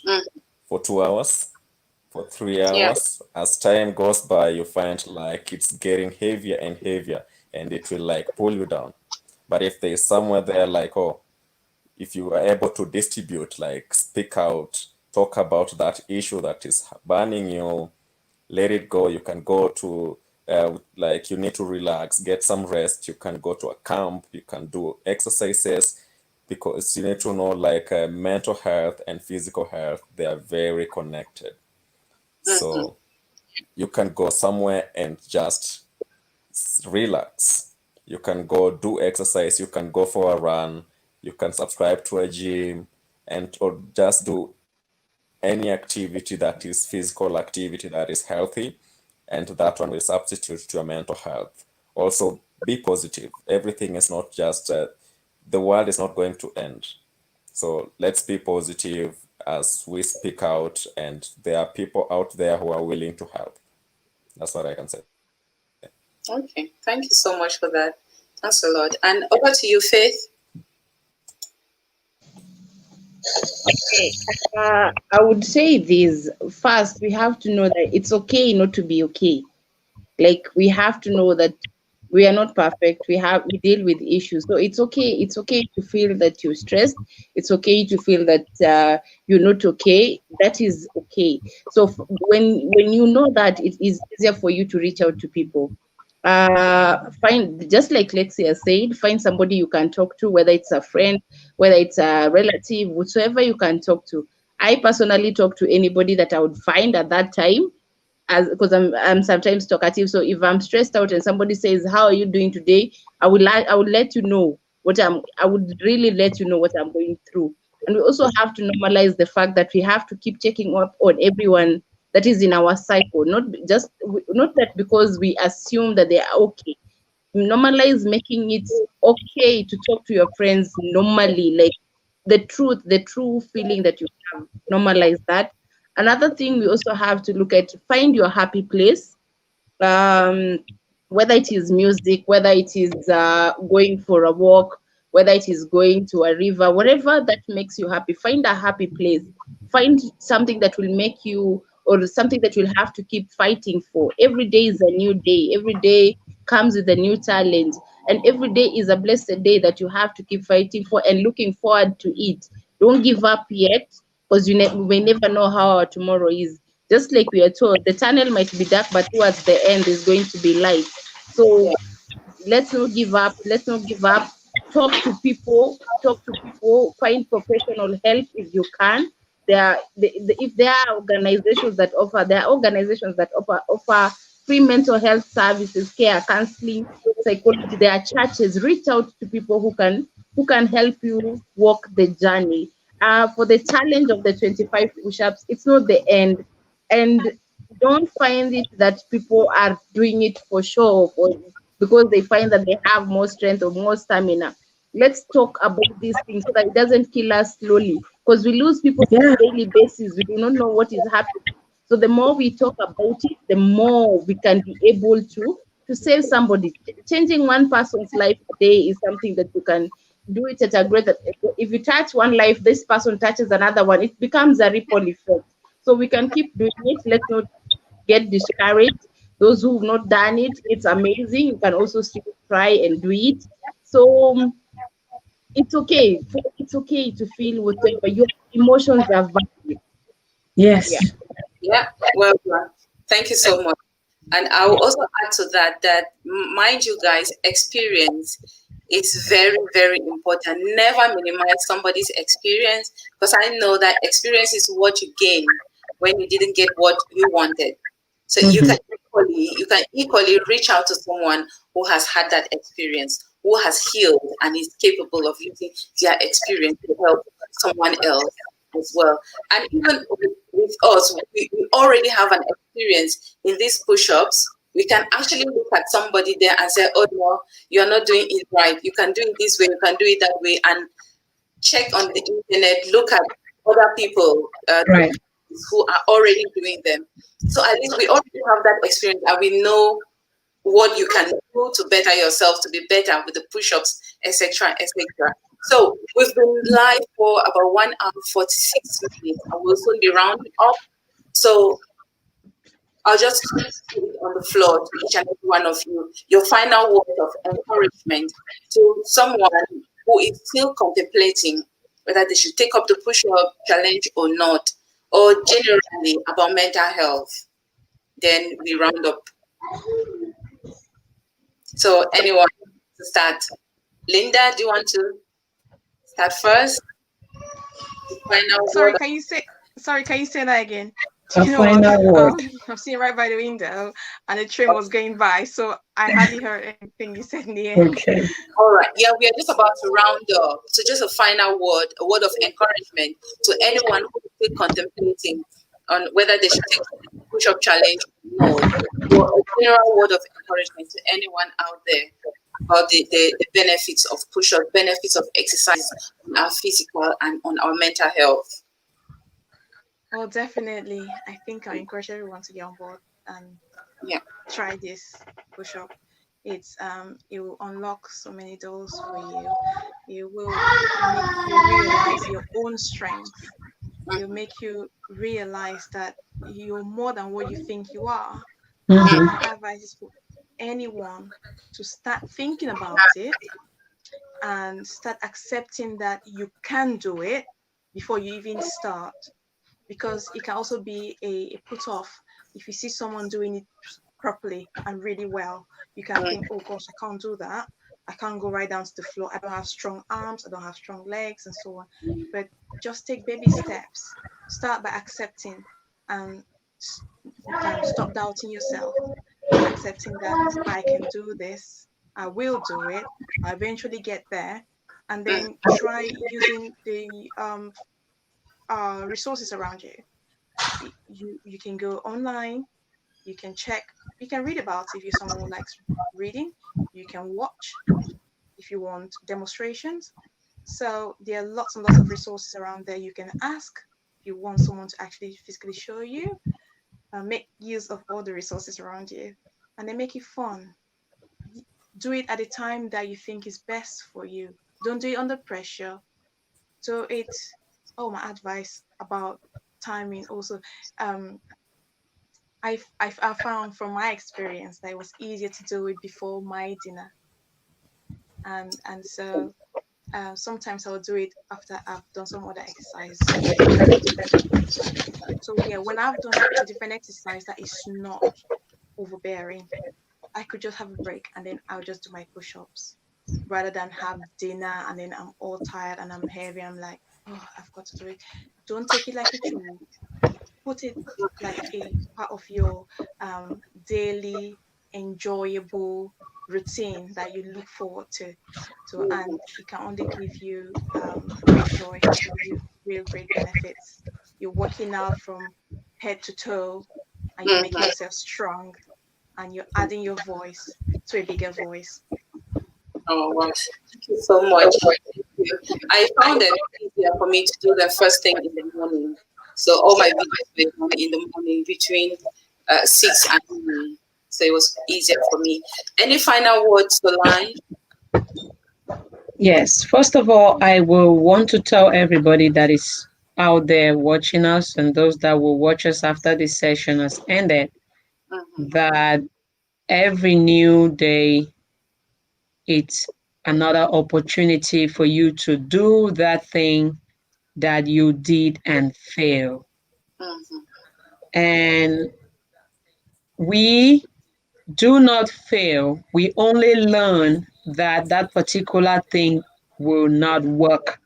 For 2 hours, for 3 hours. As time goes by, you find like it's getting heavier and heavier, and it will like pull you down. But if there's somewhere there, like, oh, if you are able to distribute, like speak out, talk about that issue that is burning you, let it go. You can go to like you need to relax, get some rest. You can go to a camp, you can do exercises, because you need to know like mental health and physical health, they are very connected. So you can go somewhere and just relax. You can go do exercise, you can go for a run, you can subscribe to a gym, and or just do any activity that is physical activity that is healthy, and that one will substitute to your mental health. Also, be positive. Everything is not just the world is not going to end. So let's be positive as we speak out, and there are people out there who are willing to help. That's what I can say. Okay, thank you so much for that. Thanks a lot. And over to you, Faith. Okay. I would say this first. We have to know that it's okay not to be okay. Like, we have to know that we are not perfect. We deal with issues, so it's okay. It's okay to feel that you're stressed. It's okay to feel that you're not okay. That is okay. So when you know that, it is easier for you to reach out to people. Find, just like Lexia said, find somebody you can talk to, whether it's a friend, whether it's a relative, whatsoever you can talk to. I personally talk to anybody that I would find at that time, as because I'm sometimes talkative. So if I'm stressed out and somebody says, "How are you doing today?" I would let you know I would really let you know what I'm going through. And we also have to normalize the fact that we have to keep checking up on everyone that is in our cycle, not that because we assume that they are okay. Normalize making it okay to talk to your friends normally, like the true feeling that you have. Normalize that. Another thing we also have to look at, find your happy place. um, Whether it is music, whether it is going for a walk, whether it is going to a river, whatever that makes you happy, find a happy place. Find something that will make you, or something that you'll have to keep fighting for. Every day is a new day. Every day comes with a new challenge. And every day is a blessed day that you have to keep fighting for and looking forward to it. Don't give up yet, because we may never know how our tomorrow is. Just like we are told, the tunnel might be dark, but towards the end is going to be light. So let's not give up. Let's not give up. Talk to people. Talk to people. Find professional help if you can. If there are organizations that offer, there are organizations that offer free mental health services, care, counseling, psychology. There are churches. Reach out to people who can help you walk the journey. For the challenge of the 25 push-ups, it's not the end. And don't find it that people are doing it for show, or because they find that they have more strength or more stamina. Let's talk about these things so that it doesn't kill us slowly, because we lose people on a daily basis. We do not know what is happening. So the more we talk about it, the more we can be able to save somebody. Changing one person's life a day is something that you can do it at a great. If you touch one life, this person touches another one. It becomes a ripple effect. So we can keep doing it. Let's not get discouraged. Those who've not done it, it's amazing. You can also still try and do it. So it's okay. It's okay to feel whatever your emotions are valid. Yeah. Yes. Yeah, well done. Thank you so much. And I will also add to that mind you guys, experience is very, very important. Never minimize somebody's experience, because I know that experience is what you gain when you didn't get what you wanted. So you can equally reach out to someone who has had that experience, who has healed and is capable of using their experience to help someone else as well. And even with us, we already have an experience in these push-ups. We can actually look at somebody there and say, "Oh no, you're not doing it right. You can do it this way. You can do it that way." And check on the internet, look at other people Right. who are already doing them. So at least we already have that experience, and we know what you can do to better yourself, to be better with the push-ups, etc., etc. So we've been live for about 1 hour 46 minutes, and we'll soon be rounding up. So I'll just put it on the floor to each and every one of you. Your final word of encouragement to someone who is still contemplating whether they should take up the push-up challenge or not, or generally about mental health? Then we round up. So anyone to start? Linda, do you want to start first? The final Sorry, word. can you say? Sorry, can you say that again? A You know what? final word. I'm sitting right by the window, and the train was going by, so I hardly heard anything you said in the end. Okay. All right. Yeah, we are just about to round up. So just a final word, a word of encouragement to anyone who is still contemplating on whether they should take the push-up challenge or no. Or a general word of encouragement to anyone out there about the benefits of push-up, benefits of exercise on our physical and on our mental health. Well, definitely. I think I encourage everyone to get on board and Yeah. try this push-up. It will unlock so many doors for you. It will make you realize your own strength. It will make you realize that you're more than what you think you are. Mhm. My advice is for anyone to start thinking about it and start accepting that you can do it before you even start, because it can also be a put off. If you see someone doing it properly and really well, you can think, oh gosh, I can't do that. I can't go right down to the floor. I don't have strong arms, I don't have strong legs, and so on. But just take baby steps. Start by accepting and stop doubting yourself, accepting that I can do this, I will do it, I eventually get there, and then try using the resources around you. You can go online, you can check, you can read about it if you're someone who likes reading, you can watch if you want demonstrations. So there are lots and lots of resources around there. You can ask if you want someone to actually physically show you. Make use of all the resources around you, and then make it fun. Do it at a time that you think is best for you. Don't do it under pressure. So my advice about timing also, I found from my experience that it was easier to do it before my dinner, and so sometimes I'll do it after I've done some other exercise. So yeah, when I've done a different exercise that is not overbearing, I could just have a break and then I'll just do my push-ups rather than have dinner and then I'm all tired and I'm heavy. I'm like, oh, I've got to do it. Don't take it like a chore. Put it like a part of your daily enjoyable routine that you look forward to, and it can only give you great joy, give you real great benefits. You're working out from head to toe and you're making yourself strong and you're adding your voice to a bigger voice. Oh, wow. Thank you so much. Thank you. I found it easier for me to do the first thing in the morning. So all my videos were in the morning between 6 and 9. So it was easier for me. Any final words to line? Yes. First of all, I will want to tell everybody that is out there watching us and those that will watch us after this session has ended that every new day, it's another opportunity for you to do that thing that you did and fail. And we do not fail. We only learn that that particular thing will not work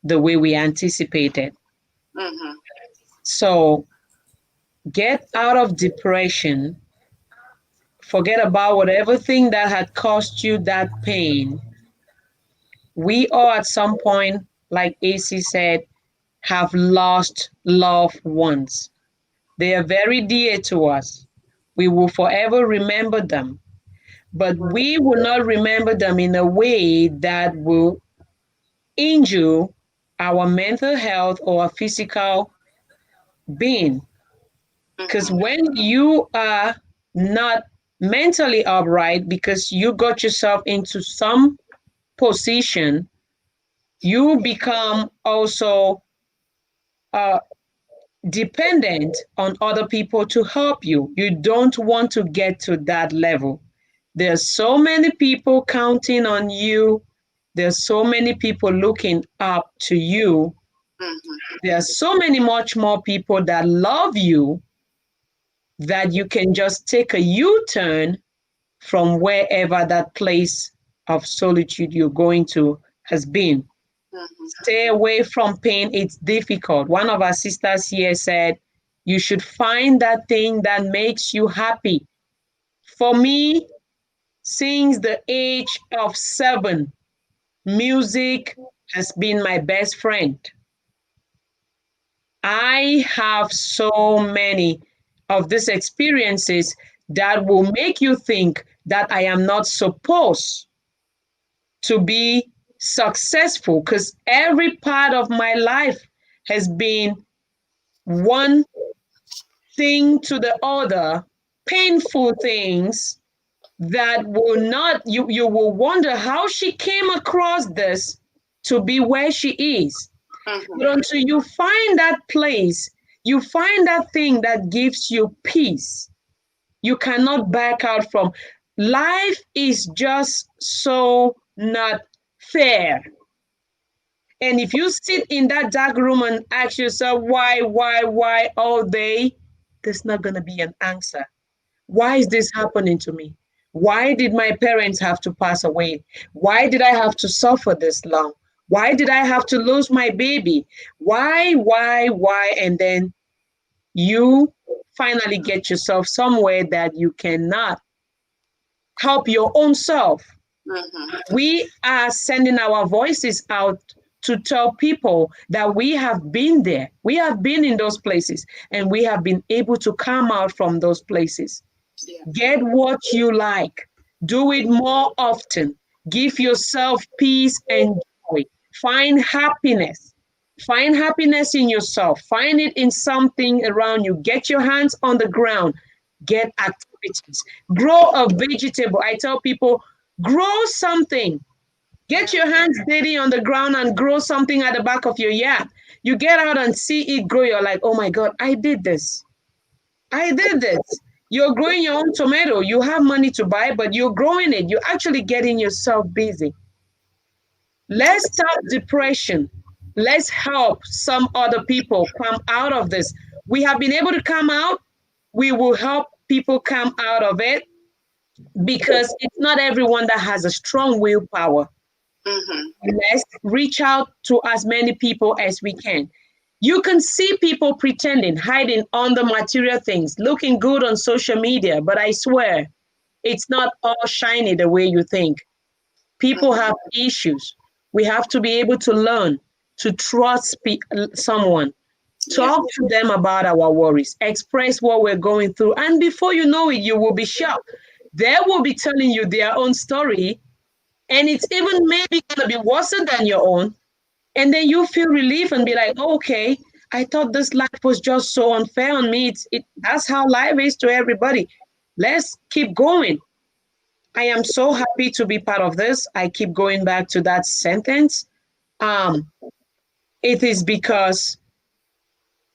the way we anticipated. So get out of depression. Forget about whatever thing that had caused you that pain. We all at some point, like AC said, have lost loved ones. They are very dear to us. We will forever remember them, but we will not remember them in a way that will injure our mental health or our physical being. Because when you are not mentally upright because you got yourself into some position, you become also dependent on other people to help you. You don't want to get to that level. There's so many people counting on you. There's so many people looking up to you There are so many much more people that love you that you can just take a U-turn from wherever that place of solitude you're going to has been. Stay away from pain. It's difficult. One of our sisters here said, you should find that thing that makes you happy. For me, since the age of 7, music has been my best friend. I have so many of these experiences that will make you think that I am not supposed to be successful, because every part of my life has been one thing to the other, painful things that will not, you will wonder how she came across this to be where she is. But until you find that place, you find that thing that gives you peace, you cannot back out from. Life is just so not fair. And if you sit in that dark room and ask yourself why all day, there's not going to be an answer. Why is this happening to me? Why did my parents have to pass away? Why did I have to suffer this long? Why did I have to lose my baby? Why? And then you finally get yourself somewhere that you cannot help your own self. We are sending our voices out to tell people that we have been there. We have been in those places and we have been able to come out from those places. Get what you like. Do it more often. Give yourself peace and joy. Find happiness. Find happiness in yourself. Find it in something around you. Get your hands on the ground. Get activities. Grow a vegetable. I tell people, grow something. Get your hands dirty on the ground and grow something at the back of your yard. You get out and see it grow. You're like, oh my God, I did this. I did this. You're growing your own tomato. You have money to buy, but you're growing it. You're actually getting yourself busy. Let's stop depression. Let's help some other people come out of this. We have been able to come out. We will help people come out of it because it's not everyone that has a strong willpower. Let's reach out to as many people as we can. You can see people pretending, hiding under material things, looking good on social media, but I swear it's not all shiny the way you think. People have issues. We have to be able to learn to trust someone, talk to them about our worries, express what we're going through, and before you know it, you will be shocked. They will be telling you their own story, and it's even maybe going to be worse than your own. And then you feel relief and be like, oh, okay, I thought this life was just so unfair on me. That's how life is to everybody. Let's keep going. I am so happy to be part of this. I keep going back to that sentence. It is because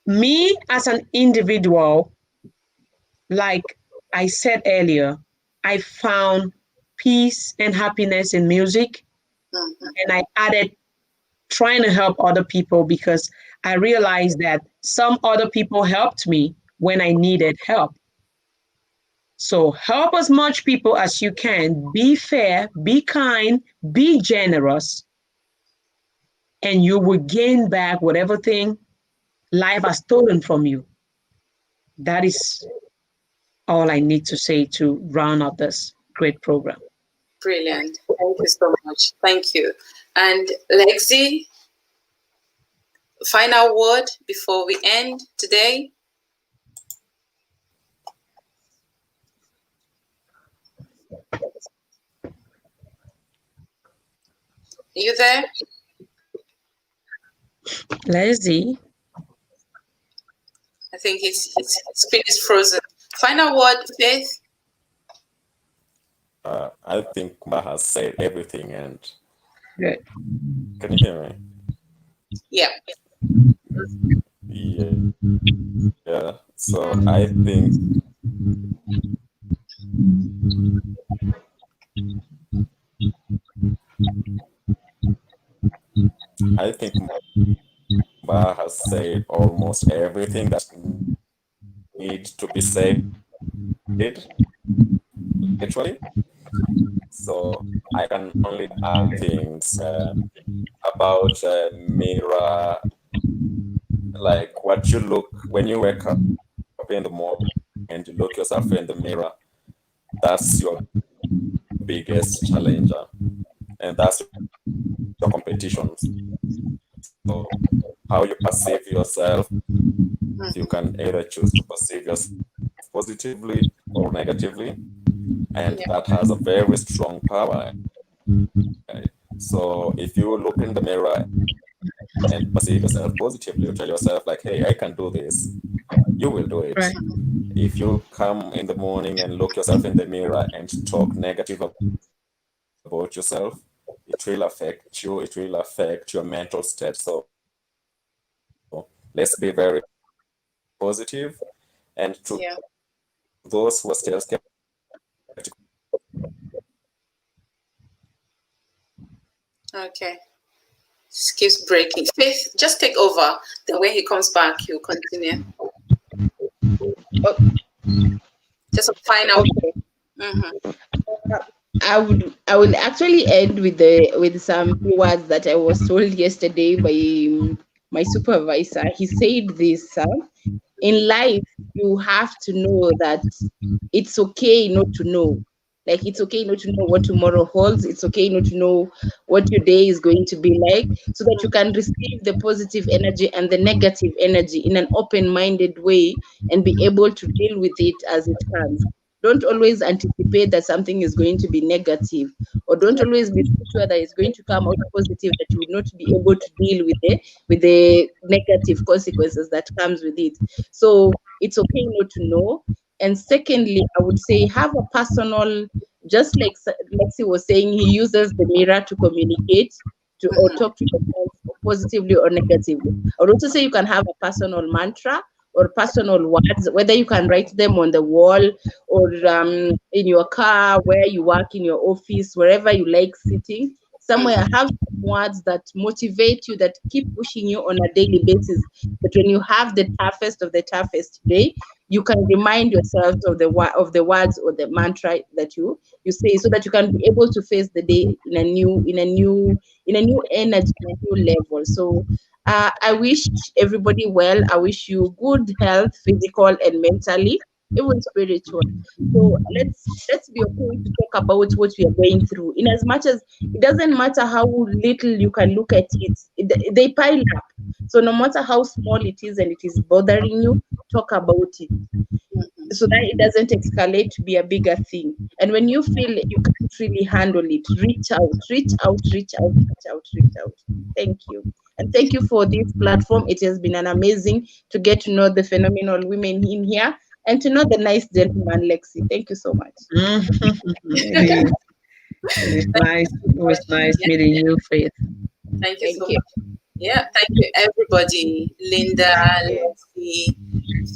me as an individual, like I said earlier, I found peace and happiness in music. And I added trying to help other people because I realized that some other people helped me when I needed help. So help as much people as you can. Be fair, be kind, be generous, and you will gain back whatever thing life has stolen from you. That is all I need to say to round up this great program. Brilliant. Thank you so much. Thank you. And Lexi, final word before we end today. You there? Leslie? I think his screen is frozen. Final word, Faith? I think Ma has said everything, and Good. can you hear me? Yeah. Yeah. So I think Ma far has said almost everything that needs to be said, literally. So I can only add things about mirror, like what you look when you wake up in the morning and you look yourself in the mirror. That's your biggest challenger, and that's your competition. So how you perceive yourself, you can either choose to perceive yourself positively or negatively, and that has a very strong power. So if you look in the mirror and perceive yourself positively, you tell yourself like, hey, I can do this, you will do it. Right. If you come in the morning and look yourself in the mirror and talk negative about yourself, it will affect you, it will affect your mental state. So let's be very positive, and to Yeah. those who are still skeptical, Okay. Just keeps breaking. Faith, just take over. Then when he comes back, he'll continue. Just a final. Okay. Mm-hmm. I will actually end with some words that I was told yesterday by my supervisor. He said this: in life, you have to know that it's okay not to know. Like, it's okay not to know what tomorrow holds. It's okay not to know what your day is going to be like, so that you can receive the positive energy and the negative energy in an open-minded way and be able to deal with it as it comes. Don't always anticipate that something is going to be negative, or don't always be sure that it's going to come out positive, that you will not be able to deal with the negative consequences that comes with it. So it's okay not to know. And secondly, I would say have a personal, just like Lexi was saying, he uses the mirror to communicate to or talk to yourself positively or negatively. I would also say you can have a personal mantra or personal words, whether you can write them on the wall or in your car, where you work, in your office, wherever you like sitting. Somewhere, have some words that motivate you, that keep pushing you on a daily basis. That when you have the toughest of the toughest day, you can remind yourself of the words or the mantra that you say, so that you can be able to face the day in a new energy, in a new level. So I wish everybody well. I wish you good health, physical and mentally, even spiritual. So let's be okay to talk about what we are going through. In as much as it doesn't matter how little you can look at it, they pile up. So no matter how small it is and it is bothering you, talk about it, so that it doesn't escalate to be a bigger thing. And when you feel you can't really handle it, reach out, reach out, reach out, reach out, reach out. Thank you. And thank you for this platform. It has been an amazing to get to know the phenomenal women in here and to know the nice gentleman, Lexi. Thank you so much. It is. It is nice. It was nice meeting you, Faith. Thank you Thank so you. much. Yeah, thank you everybody. Linda, Lexi,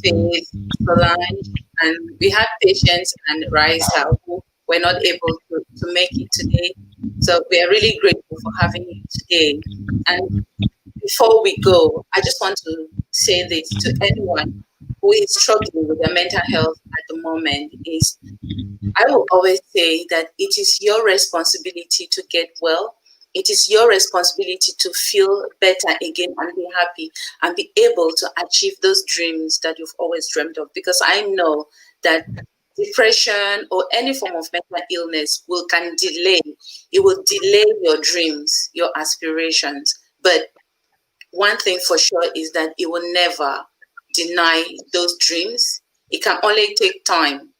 Faith, Solange, and we had Patience and Raisa who were not able to make it today. So we are really grateful for having you today. And before we go, I just want to say this to anyone who is struggling with their mental health at the moment is I will always say that it is your responsibility to get well. It is your responsibility to feel better again and be happy and be able to achieve those dreams that you've always dreamed of. Because I know that depression or any form of mental illness can delay. It will delay your dreams, your aspirations. But one thing for sure is that it will never deny those dreams. It can only take time.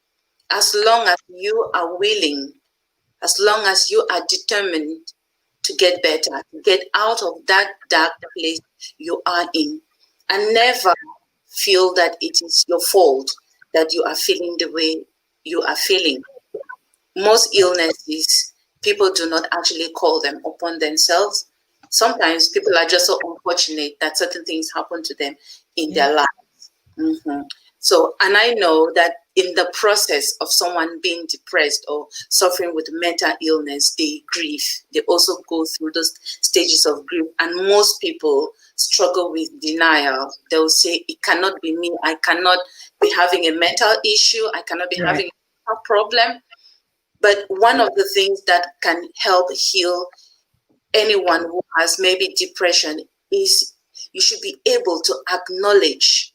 As long as you are willing, as long as you are determined to get better, to get out of that dark place you are in, and never feel that it is your fault that you are feeling the way you are feeling. Most illnesses, people do not actually call them upon themselves. Sometimes people are just so unfortunate that certain things happen to them in their lives. So, and I know that in the process of someone being depressed or suffering with mental illness, they grieve. They also go through those stages of grief. And most people struggle with denial. They'll say, it cannot be me. I cannot be having a mental issue. I cannot be having a problem. But one of the things that can help heal anyone who has maybe depression is you should be able to acknowledge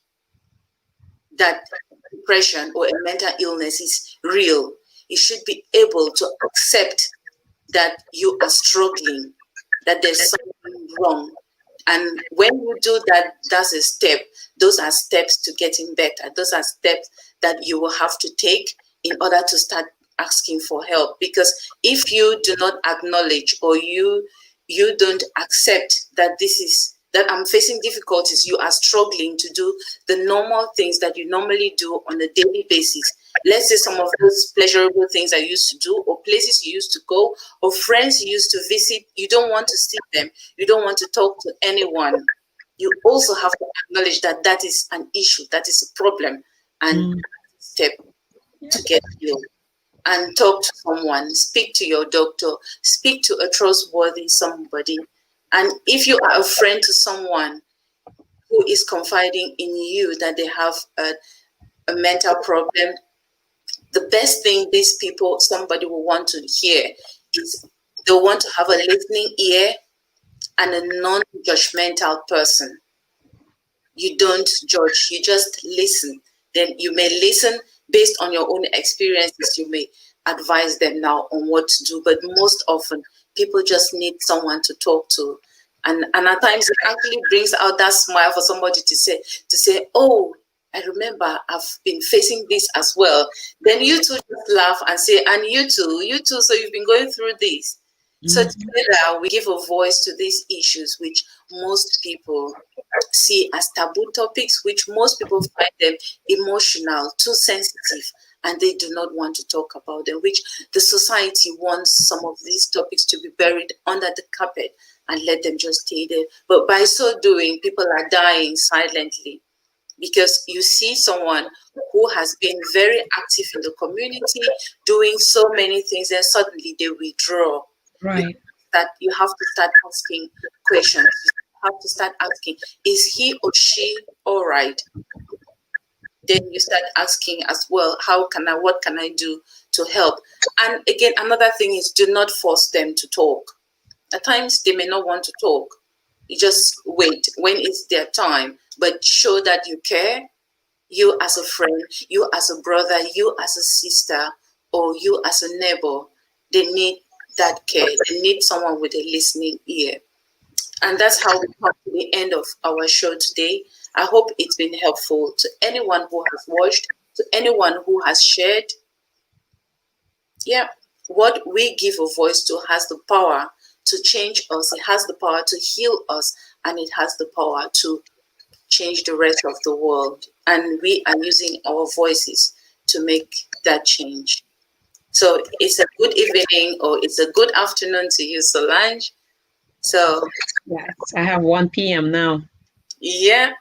that depression or a mental illness is real. You should be able to accept that you are struggling, that there's something wrong. And when you do that, that's a step. Those are steps to getting better. Those are steps that you will have to take in order to start asking for help. Because if you do not acknowledge or you don't accept that that I'm facing difficulties, you are struggling to do the normal things that you normally do on a daily basis. Let's say some of those pleasurable things I used to do, or places you used to go, or friends you used to visit, you don't want to see them. You don't want to talk to anyone. You also have to acknowledge that that is an issue, that is a problem, and step to get healed. And talk to someone, speak to your doctor, speak to a trustworthy somebody. And if you are a friend to someone who is confiding in you that they have a mental problem, the best thing somebody will want to hear is they want to have a listening ear and a non-judgmental person. You don't judge, you just listen. Then you may listen based on your own experiences. You may advise them now on what to do, but most often people just need someone to talk to. And at times it actually brings out that smile for somebody to say, oh, I remember I've been facing this as well. Then you two just laugh and say, and you too, so you've been going through this. So together we give a voice to these issues which most people see as taboo topics, which most people find them emotional, too sensitive, and they do not want to talk about them, which the society wants some of these topics to be buried under the carpet and let them just stay there. But by so doing, people are dying silently, because you see someone who has been very active in the community, doing so many things, and suddenly they withdraw. Right. That you have to start asking questions. You have to start asking, is he or she all right? Then you start asking as well, what can I do to help? And again, another thing is, do not force them to talk. At times they may not want to talk. You just wait when it's their time, but show that you care. You as a friend, you as a brother, you as a sister, or you as a neighbor, they need that care. They need someone with a listening ear. And that's how we come to the end of our show today. I hope it's been helpful to anyone who has watched, to anyone who has shared. Yeah, what we give a voice to has the power to change us. It has the power to heal us, and it has the power to change the rest of the world. And we are using our voices to make that change. So it's a good evening, or it's a good afternoon to you, Solange. So Yes, I have 1 p.m. now. yeah.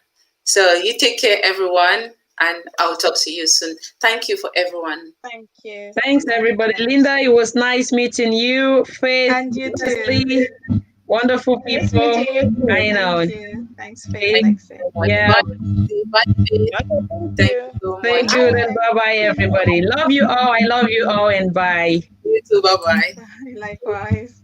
So you take care, everyone, and I'll talk to you soon. Thank you for everyone. Thank you. Thanks, everybody. Linda, it was nice meeting you. Faith, And you too. Leslie, wonderful Nice people. meeting you. I know. Thank you. Thanks, Faith. Alexis. Yeah. Bye. Thank you so much. Thank you, and bye-bye, everybody. Love you all. I love you all, and bye. You too. Bye-bye. Likewise.